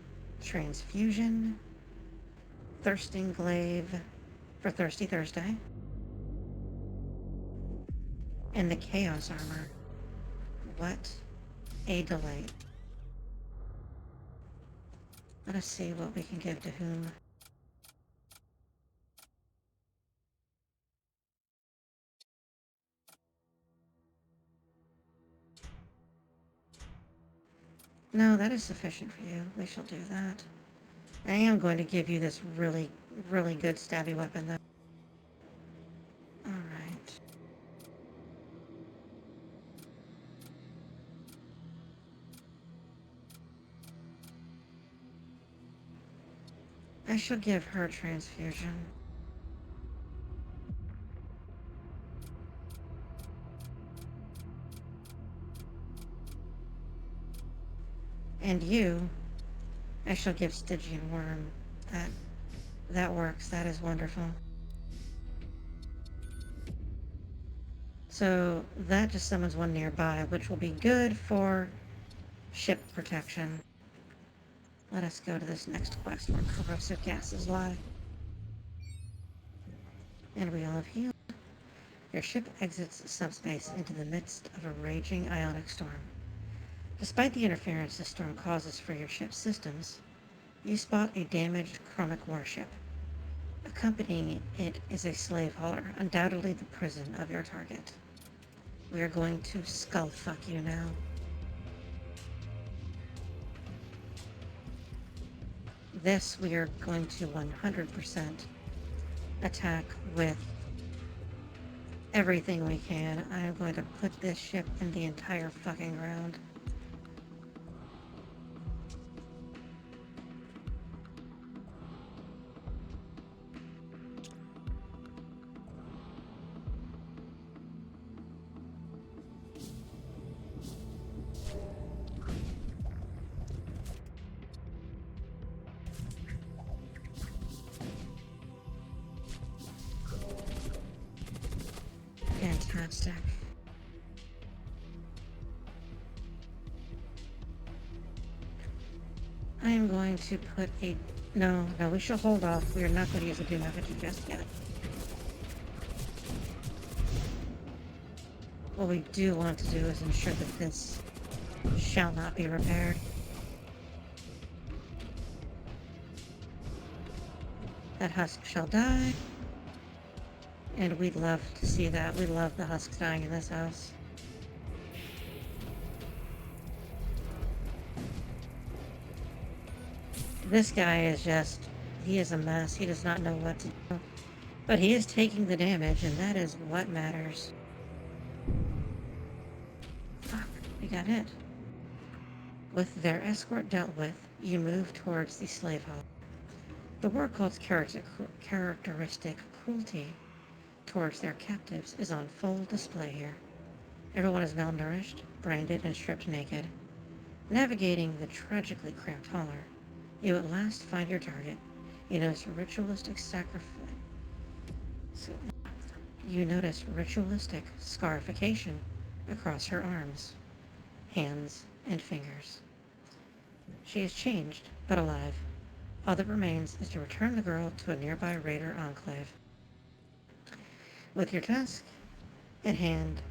Transfusion, Thirsting Glaive for Thirsty Thursday, and the Chaos Armor. What a delight. Let us see what we can give to whom. No, that is sufficient for you. We shall do that. I am going to give you this really, really good stabby weapon, though. Alright. I shall give her transfusion. And you, I shall give Stygian Worm. That works. That is wonderful. So that just summons one nearby, which will be good for ship protection. Let us go to this next quest where corrosive gases lie. And we all have healed. Your ship exits subspace into the midst of a raging ionic storm. Despite the interference the storm causes for your ship's systems, you spot a damaged chromic warship. Accompanying it is a slave hauler, undoubtedly the prison of your target. We are going to skull fuck you now. This we are going to 100% attack with everything we can. I am going to put this ship in the entire fucking ground. Fantastic. I am going to put a... No, we shall hold off. We are not going to use a doom effigy just yet. What we do want to do is ensure that this shall not be repaired. That husk shall die. And we'd love to see that. We love the husks dying in this house. This guy is just... he is a mess. He does not know what to do. But he is taking the damage, and that is what matters. Fuck, we got hit. With their escort dealt with, you move towards the slave hall. The war cult's characteristic cruelty towards their captives is on full display here. Everyone is malnourished, branded, and stripped naked. Navigating the tragically cramped hauler, you at last find your target. You notice ritualistic scarification across her arms, hands, and fingers. She is changed, but alive. All that remains is to return the girl to a nearby raider enclave. With your task in hand,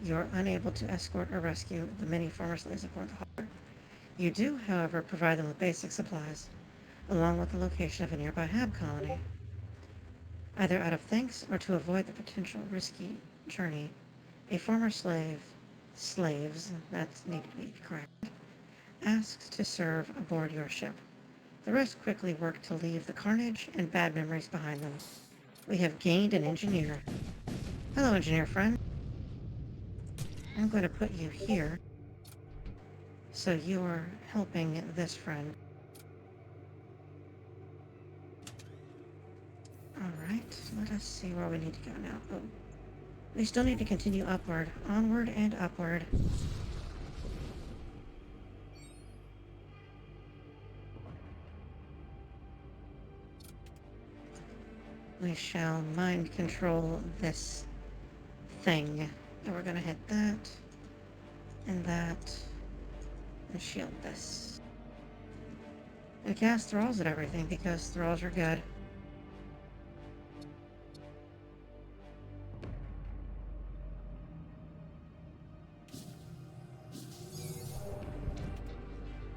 you are unable to escort or rescue the many former slaves of Port Harbor. You do, however, provide them with basic supplies, along with the location of a nearby Hab colony. Either out of thanks or to avoid the potential risky journey, a former slaves, that need to be corrected, asks to serve aboard your ship. The rest quickly work to leave the carnage and bad memories behind them. We have gained an engineer. Hello, engineer friend. I'm going to put you here, so you're helping this friend. Alright, let us see where we need to go now. Oh, we still need to continue upward. Onward and upward. We shall mind control this thing. And we're gonna hit that, and shield this. And cast thralls at everything, because thralls are good.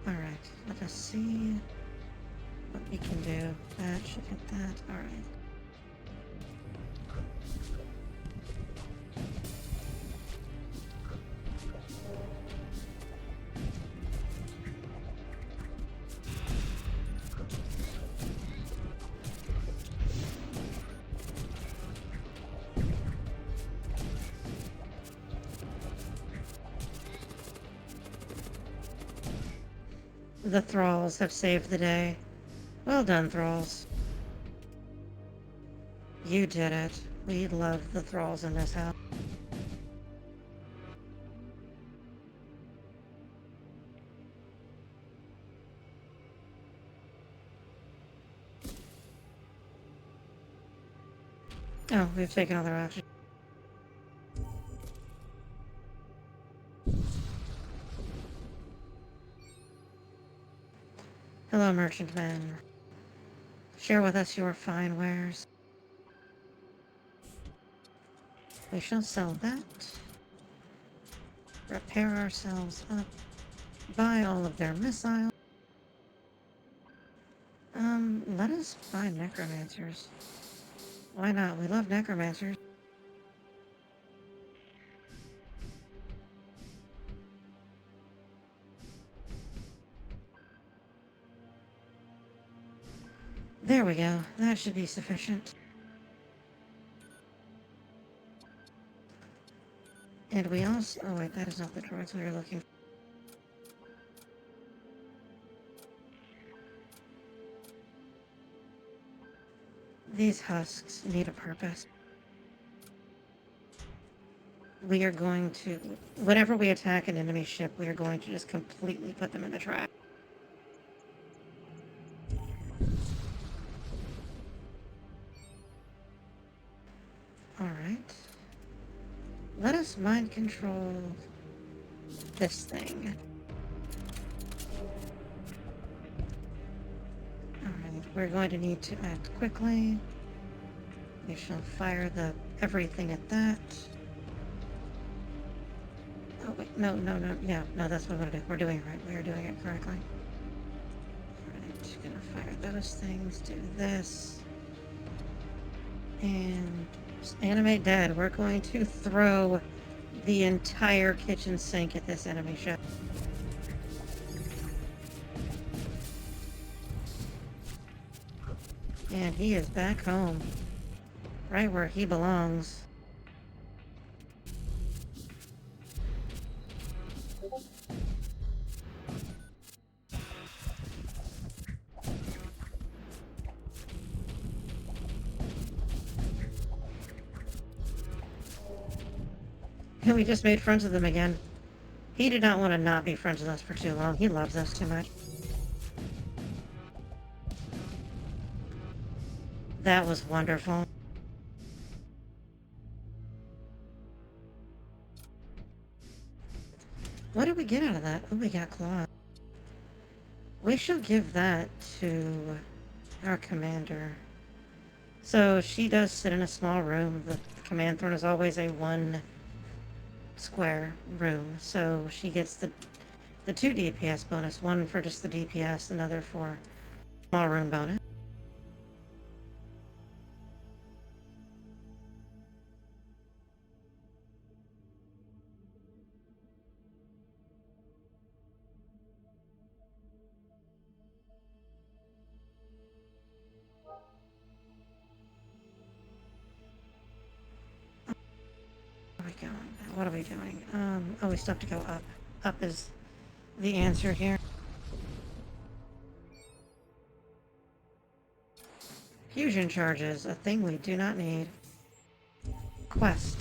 Alright, let us see what we can do. That should hit that. Alright. The thralls have saved the day. Well done, thralls. You did it. We love the thralls in this house. Oh, we've taken other action. Hello, merchantman. Share with us your fine wares. We shall sell that. Repair ourselves up. Buy all of their missiles. Let us buy necromancers. Why not? We love necromancers. There we go. That should be sufficient. And we also... Oh wait, that is not the droids we were looking for. These husks need a purpose. We are going to... Whenever we attack an enemy ship, we are going to just completely put them in the trap. Alright. Let us mind control this thing. Alright, we're going to need to act quickly. We shall fire everything at that. Oh wait, no, yeah, no, that's what we're gonna do. We're doing it right. We are doing it correctly. Alright, gonna fire those things, do this. And animate dead. We're going to throw the entire kitchen sink at this enemy ship. And he is back home. Right where he belongs. And we just made friends with him again. He did not want to not be friends with us for too long. He loves us too much. That was wonderful. What did we get out of that? Oh, we got claws. We shall give that to Our commander. So she does sit in a small room. The command throne is always a one square room. So she gets the 2 DPS bonus, one for just the DPS, another for small room bonus. Where are we going? What are we doing? Oh, we still have to go up. Up is the answer here. Fusion charges, a thing we do not need. Quest.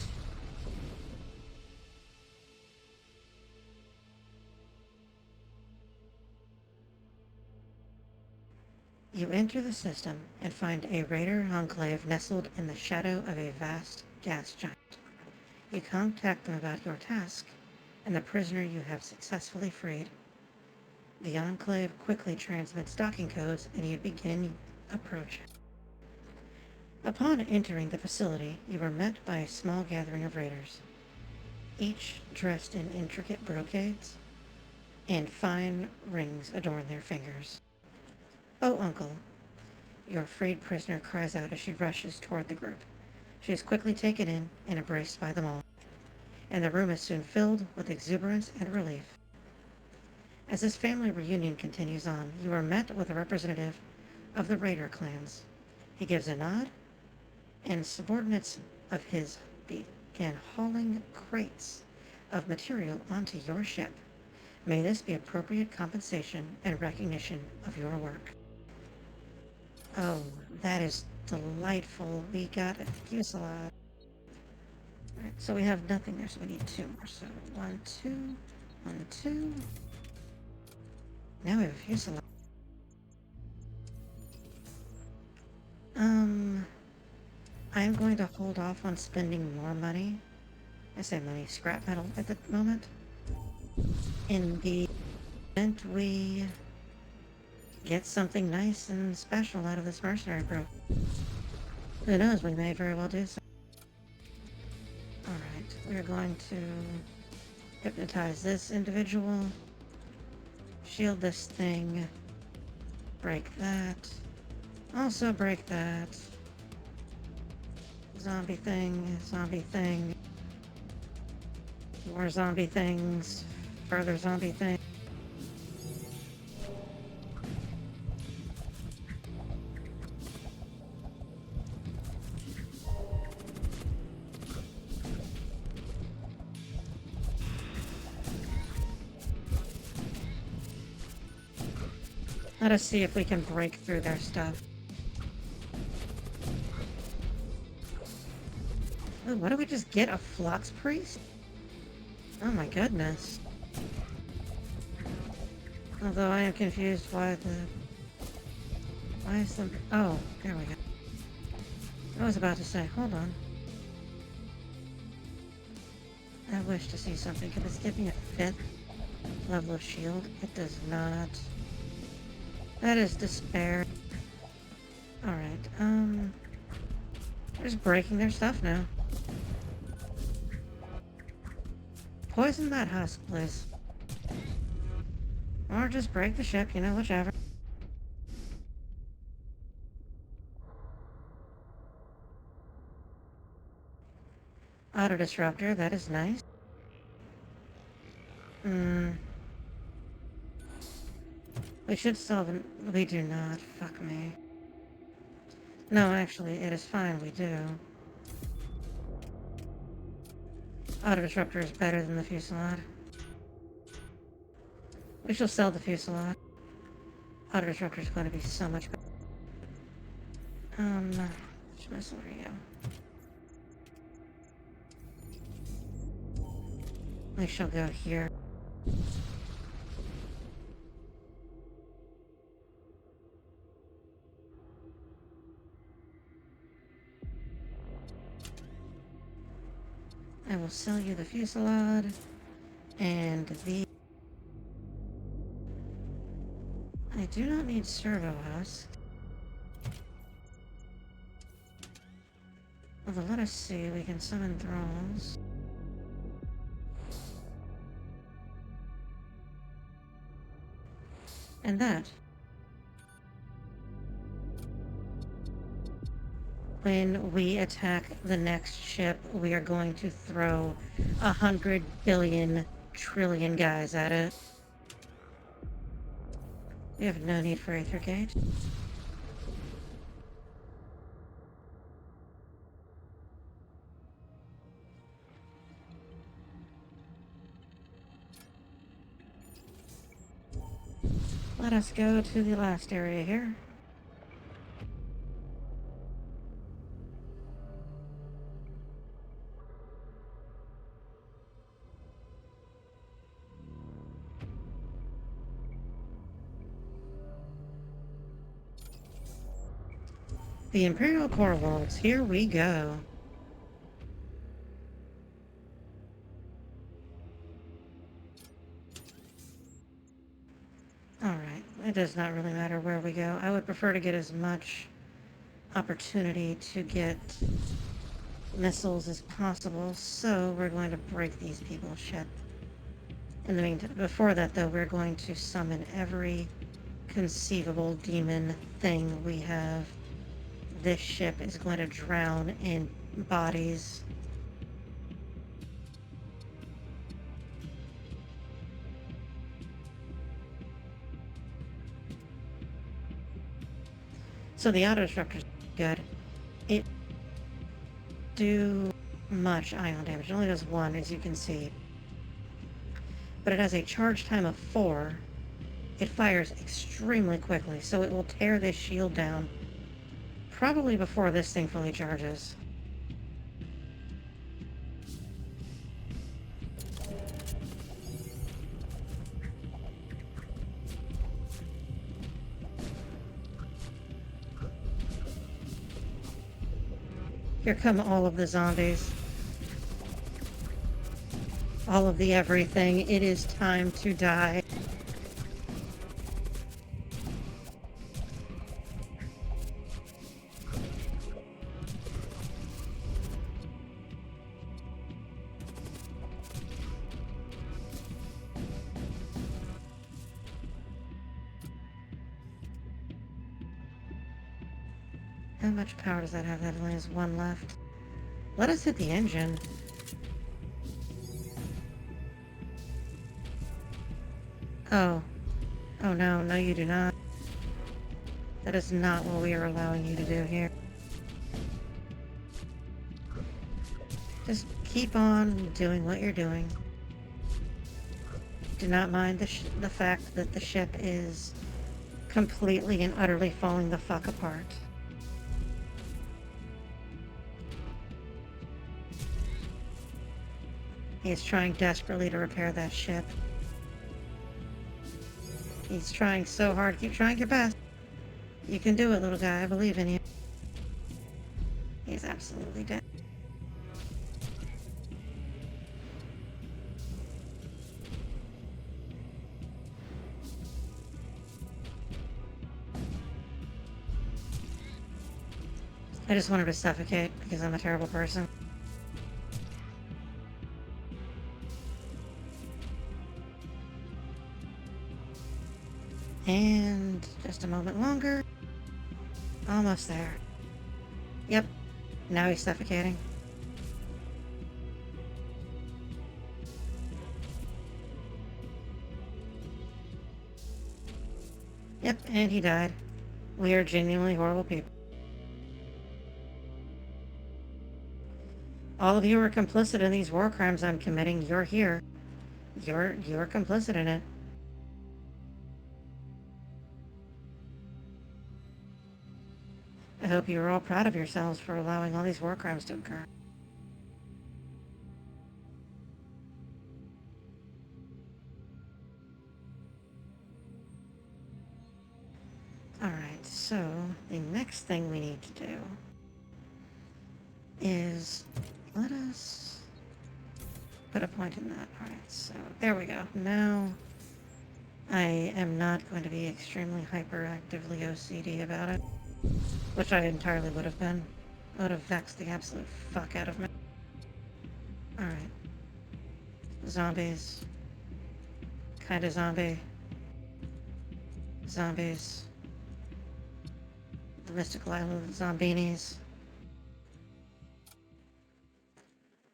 You enter the system and find a raider enclave nestled in the shadow of a vast gas giant. You contact them about your task and the prisoner you have successfully freed. The enclave quickly transmits docking codes and you begin approaching. Upon entering the facility, you are met by a small gathering of raiders, each dressed in intricate brocades, and fine rings adorn their fingers. "Oh, uncle," your freed prisoner cries out as she rushes toward the group. She is quickly taken in and embraced by them all, and the room is soon filled with exuberance and relief. As this family reunion continues on, you are met with a representative of the raider clans. He gives a nod, and subordinates of his began hauling crates of material onto your ship. May this be appropriate compensation and recognition of your work. Oh, that is delightful. We got a fuselage. Alright, so we have nothing there, so we need 2 more. So 1, 2, 1, 2. Now we have a fuselage. I am going to hold off on spending more money. I say money, scrap metal at the moment. In the event we get something nice and special out of this mercenary group. Who knows, we may very well do so. Alright, we're going to hypnotize this individual. Shield this thing. Break that. Also break that. Zombie thing, zombie thing. More zombie things. Further zombie thing. Let us see if we can break through their stuff. Oh, what did we just get? A Flux Priest? Oh my goodness. Although I am confused why is the... Oh, there we go. I was about to say, hold on. I wish to see something. Could this give me a 5th level of shield? It does not. That is despair. Alright, they're just breaking their stuff now. Poison that husk, please. Or just break the ship, you know, whichever. Auto disruptor, that is nice. We should still have an... We do not. Fuck me. No, actually, it is fine, we do. Auto disruptor is better than the fusillade. We shall sell the fusillade. Auto disruptor is going to be so much better. Dismissal, there you go. We shall go here. I will sell you the fusillade and the... I do not need servo husk. Although, let us see, we can summon thralls. And that. When we attack the next ship, we are going to throw 100 billion trillion guys at it. We have no need for Aethergate. Let us go to the last area here. The Imperial Core Worlds, here we go. Alright, it does not really matter where we go. I would prefer to get as much opportunity to get missiles as possible, so we're going to break these people's ship. In the meantime, before that though, we're going to summon every conceivable demon thing we have. This ship is going to drown in bodies. So the auto destructor's good. It do much ion damage. It only does 1, as you can see. But it has a charge time of 4. It fires extremely quickly, so it will tear this shield down probably before this thing fully charges. Here come all of the zombies. All of the everything. It is time to die. How much power does that have? That only has 1 left. Let us hit the engine. Oh. Oh no, no you do not. That is not what we are allowing you to do here. Just keep on doing what you're doing. Do not mind the fact that the ship is completely and utterly falling the fuck apart. He's trying desperately to repair that ship. He's trying so hard. Keep trying your best. You can do it, little guy. I believe in you. He's absolutely dead. I just wanted to suffocate because I'm a terrible person. And just a moment longer. Almost there. Yep. Now he's suffocating. Yep, and he died. We are genuinely horrible people. All of you are complicit in these war crimes I'm committing. You're here. You're complicit in it. I hope you're all proud of yourselves for allowing all these war crimes to occur. Alright, so the next thing we need to do is let us put a point in that. Alright, so there we go. Now I am not going to be extremely hyperactively OCD about it, which I entirely would have been. That would have vexed the absolute fuck out of me. Alright. Zombies. Kinda zombie. Zombies. The mystical island of zombinis.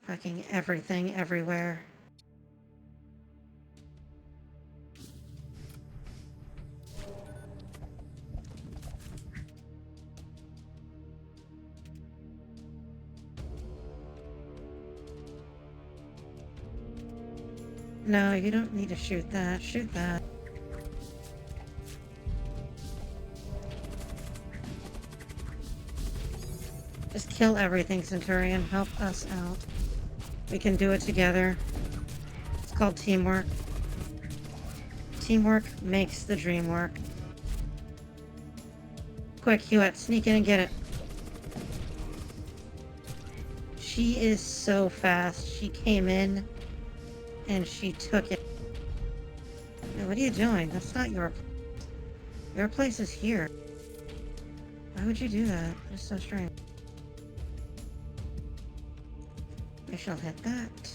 Fucking everything, everywhere. No, you don't need to shoot that. Shoot that. Just kill everything, Centurion. Help us out. We can do it together. It's called teamwork. Teamwork makes the dream work. Quick, Hewitt, sneak in and get it. She is so fast. She came in and she took it. What are you doing? That's not your place. Your place is here. Why would you do that? It's so strange. We shall hit that.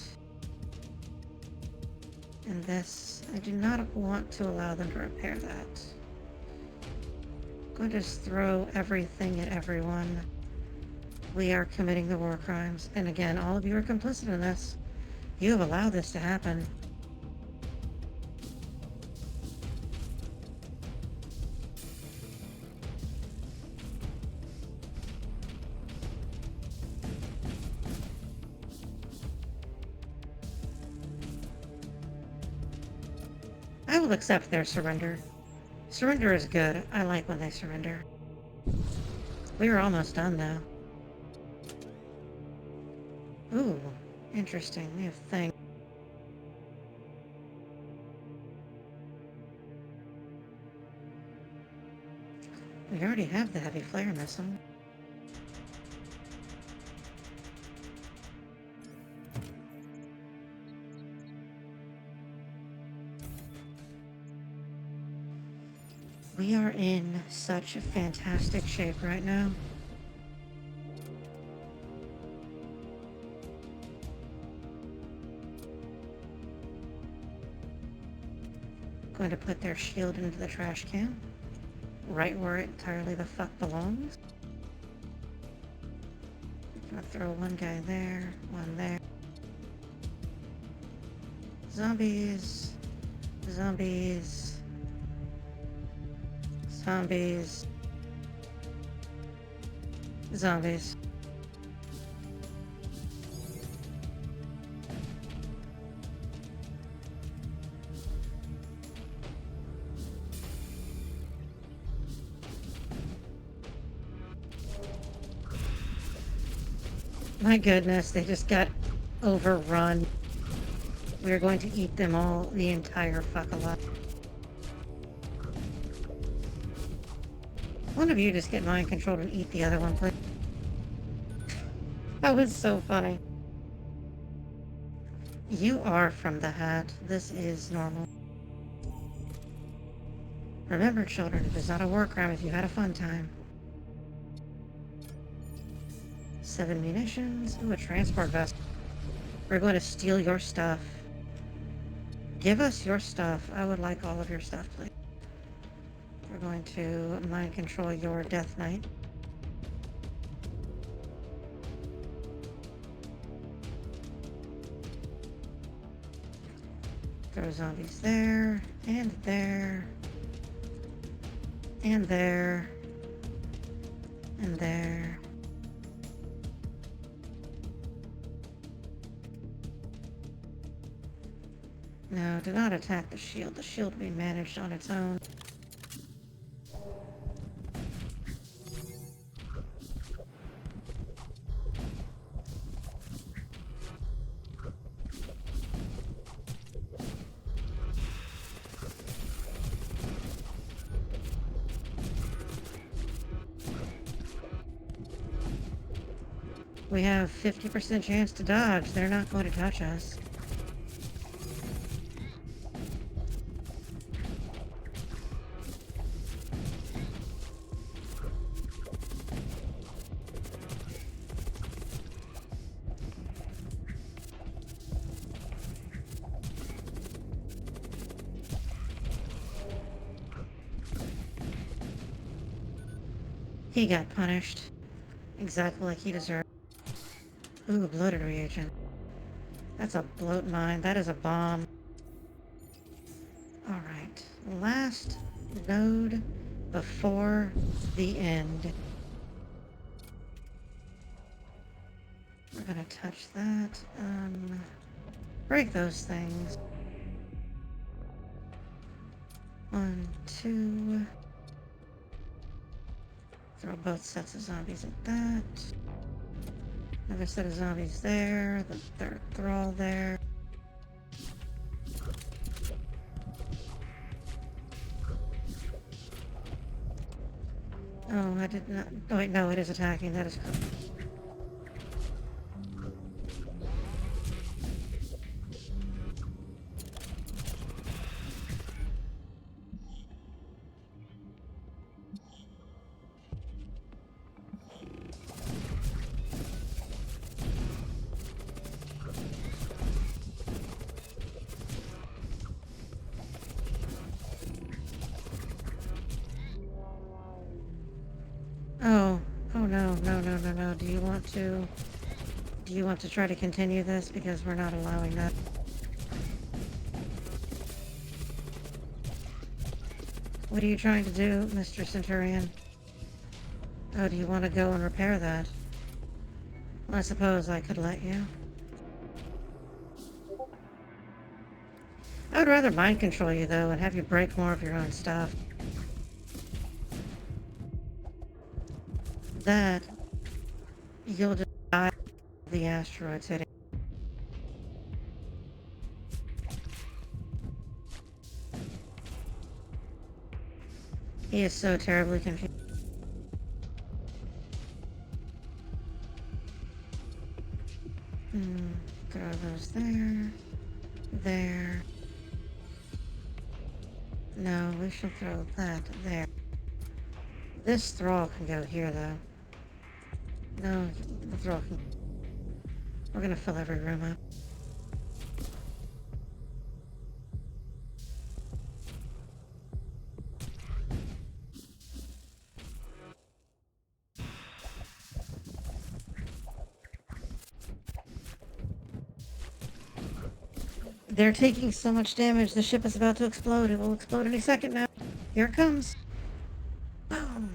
And this, I do not want to allow them to repair that. I'm going to just throw everything at everyone. We are committing the war crimes. And again, all of you are complicit in this. You have allowed this to happen. I will accept their surrender. Surrender is good. I like when they surrender. We are almost done, though. Ooh, interesting. We have things. We already have the heavy flare missile. We are in such a fantastic shape right now. Going to put their shield into the trash can. Right where it entirely the fuck belongs. Gonna throw one guy there, one there. Zombies. Zombies. Zombies. Zombies. My goodness, they just got overrun. We're going to eat them all, the entire fuck alive. One of you just get mind controlled and eat the other one, please. That was so funny. You are from the hat. This is normal. Remember, children, it is not a war crime if you had a fun time. 7 munitions. Ooh, a transport vessel. We're going to steal your stuff. Give us your stuff. I would like all of your stuff, please. We're going to mind control your Death Knight. Throw zombies there, and there, and there, and there. No, do not attack the shield. The shield will be managed on its own. We have 50% chance to dodge. They're not going to touch us. He got punished. Exactly like he deserved. Ooh, bloated reagent. That's a bloat mine. That is a bomb. Alright. Last node before the end. We're gonna touch that. Break those things. 1, 2. Throw both sets of zombies at that. Another set of zombies there. The third thrall there. Oh, I did not... Oh, wait, no, it is attacking. That is correct. Oh, oh no, no, no, no, no. Do you want to try to continue this? Because we're not allowing that. What are you trying to do, Mr. Centurion? Oh, do you want to go and repair that? Well, I suppose I could let you. I would rather mind control you, though, and have you break more of your own stuff. That, you'll just die of the asteroids hitting. He is so terribly confused. Throw those there. There. No, we shall throw that there. This thrall can go here, though. No, the thrall can... We're gonna fill every room up. They're taking so much damage, the ship is about to explode. It will explode any second now. Here it comes. Boom.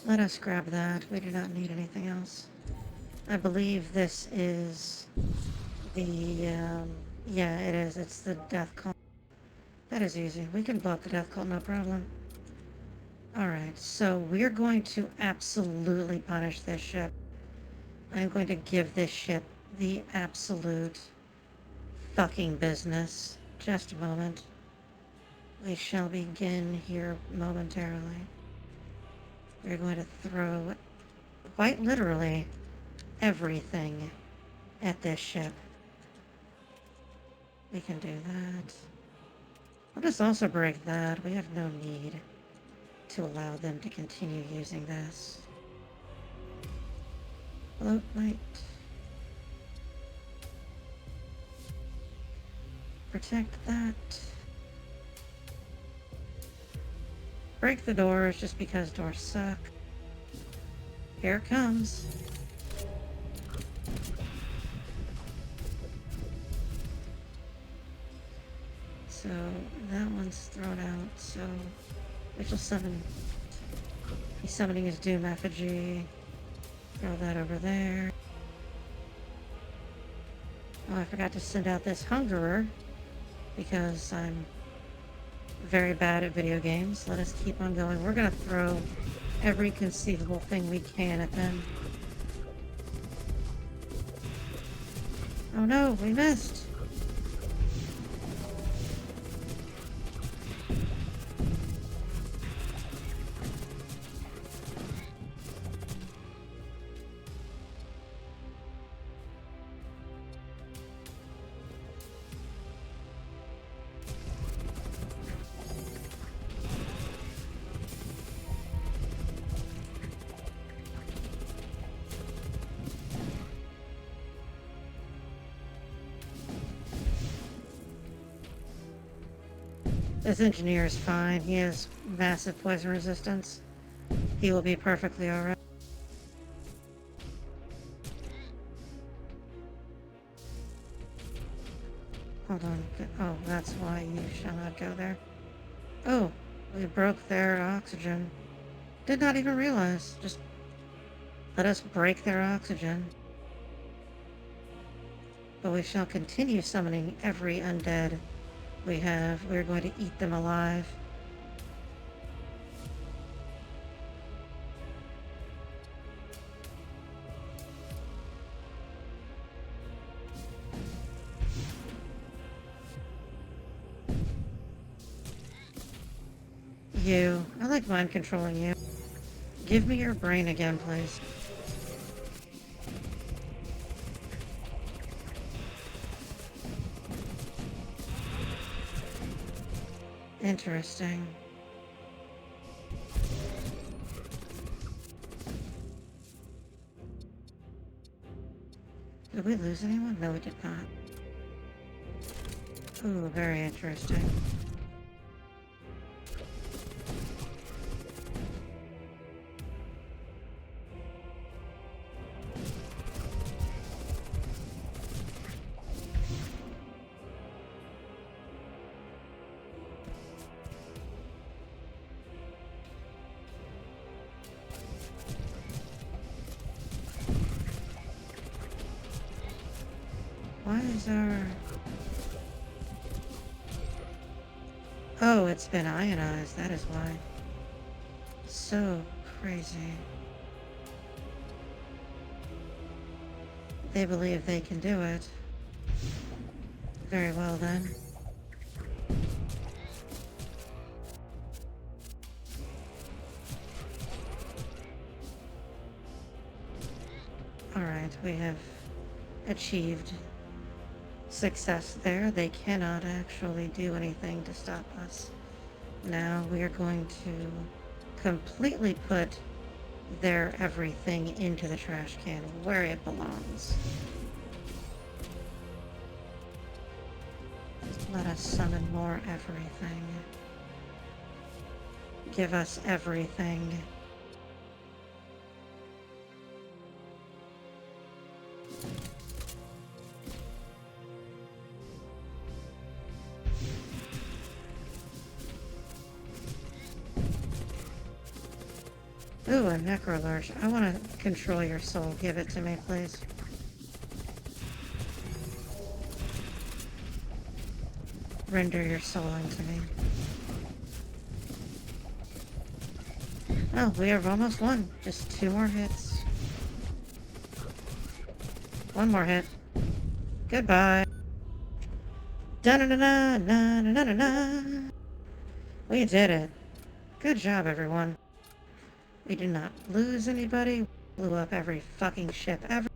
Let us grab that. We do not need anything else. I believe this is the, yeah, it is. It's the death cult. That is easy. We can block the death cult, no problem. Alright, so we're going to absolutely punish this ship. I'm going to give this ship the absolute fucking business. Just a moment. We shall begin here momentarily. We're going to throw, quite literally, everything at this ship. We can do that. Let us also break that. We have no need to allow them to continue using this. Float light. Protect that. Break the doors just because doors suck. Here it comes. So that one's thrown out, so we shall summon. He's summoning his Doom effigy. Throw that over there. Oh, I forgot to send out this Hungerer because I'm very bad at video games. Let us keep on going. We're gonna throw every conceivable thing we can at them. Oh no, we missed. This engineer is fine. He has massive poison resistance. He will be perfectly alright. Hold on. Oh, that's why you shall not go there. Oh, we broke their oxygen. Did not even realize. Just let us break their oxygen. But we shall continue summoning every undead we have. We're going to eat them alive. You. I like mind controlling you. Give me your brain again, please. Interesting. Did we lose anyone? No, we did not. Ooh, very interesting. Why is our... Oh, it's been ionized, that is why. So crazy. They believe they can do it. Very well then. Alright, we have achieved success there. They cannot actually do anything to stop us. Now we are going to completely put their everything into the trash can where it belongs. Let us summon more everything. Give us everything. Ooh, a necrolurge. I want to control your soul. Give it to me, please. Render your soul into me. Oh, we have almost won. Just 2 more hits. 1 more hit. Goodbye. Da-da-da-da-da-da-da-da-da. We did it. Good job, everyone. We did not lose anybody. Blew up every fucking ship ever.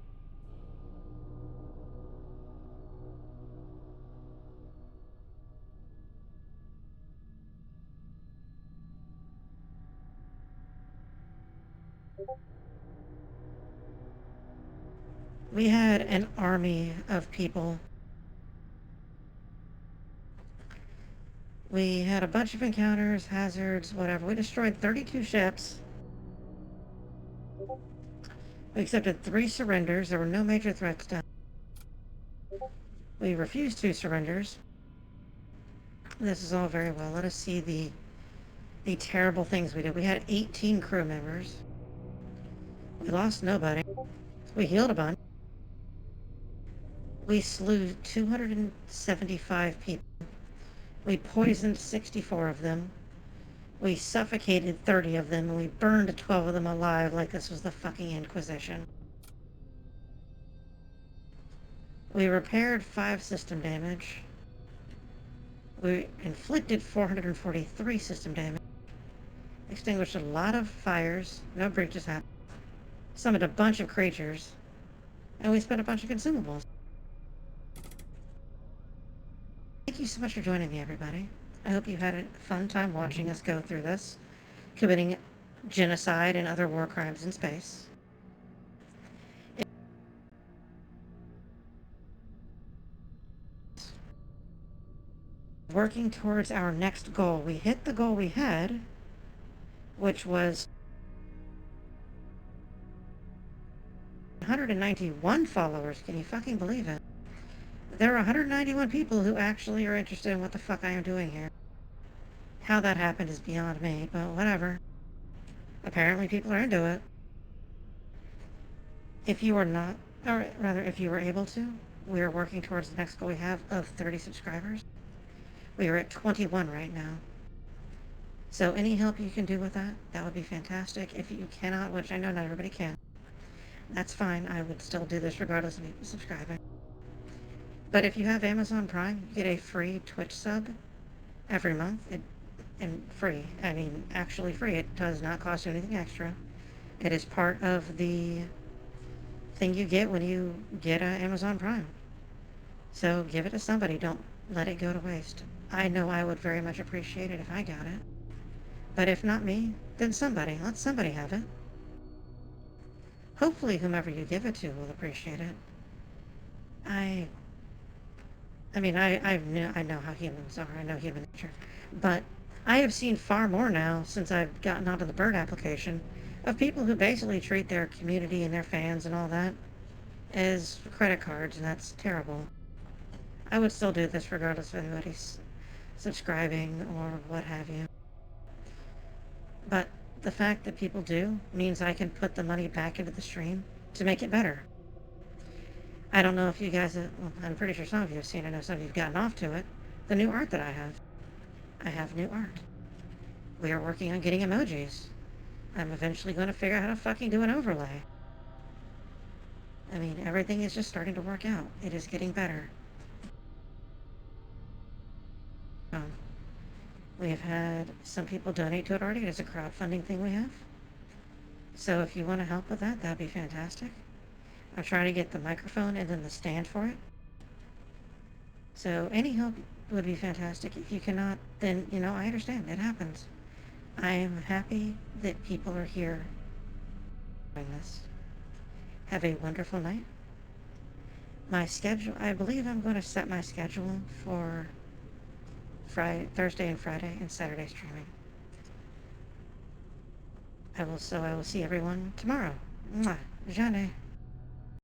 We had an army of people. We had a bunch of encounters, hazards, whatever. We destroyed 32 ships. We accepted 3 surrenders. There were no major threats done. We refused 2 surrenders. This is all very well. Let us see the terrible things we did. We had 18 crew members. We lost nobody. We healed a bunch. We slew 275 people. We poisoned 64 of them. We suffocated 30 of them, and we burned 12 of them alive like this was the fucking Inquisition. We repaired 5 system damage. We inflicted 443 system damage. Extinguished a lot of fires. No breaches happened. Summoned a bunch of creatures. And we spent a bunch of consumables. Thank you so much for joining me, everybody. I hope you had a fun time watching us go through this, committing genocide and other war crimes in space. working towards our next goal. We hit the goal we had, which was 191 followers. Can you fucking believe it? There are 191 people who actually are interested in what the fuck I am doing here. How that happened is beyond me, but whatever. Apparently people are into it. If you are not, or rather if you were able to, we are working towards the next goal we have of 30 subscribers. We are at 21 right now. So any help you can do with that, that would be fantastic. If you cannot, which I know not everybody can, that's fine. I would still do this regardless of you subscribing. But if you have Amazon Prime, you get a free Twitch sub every month. And free. I mean, actually free. It does not cost you anything extra. It is part of the thing you get when you get Amazon Prime. So give it to somebody. Don't let it go to waste. I know I would very much appreciate it if I got it. But if not me, then somebody. Let somebody have it. Hopefully whomever you give it to will appreciate it. I know how humans are. I know human nature. But I have seen far more now since I've gotten onto the Bird application of people who basically treat their community and their fans and all that as credit cards, and that's terrible. I would still do this regardless of anybody's subscribing or what have you. But the fact that people do means I can put the money back into the stream to make it better. I don't know if you guys have, well, I'm pretty sure some of you have seen, I know some of you have gotten off to it, the new art that I have. I have new art. We are working on getting emojis. I'm eventually going to figure out how to fucking do an overlay. I mean, everything is just starting to work out. It is getting better. We have had some people donate to it already. It is a crowdfunding thing we have. So if you want to help with that, that'd be fantastic. I'm trying to get the microphone and then the stand for it. So any help would be fantastic. If you cannot, then, I understand. It happens. I am happy that people are here doing this. Have a wonderful night. My schedule, I believe I'm going to set my schedule for Thursday and Friday and Saturday streaming. I will see everyone tomorrow. Mwah. Jane.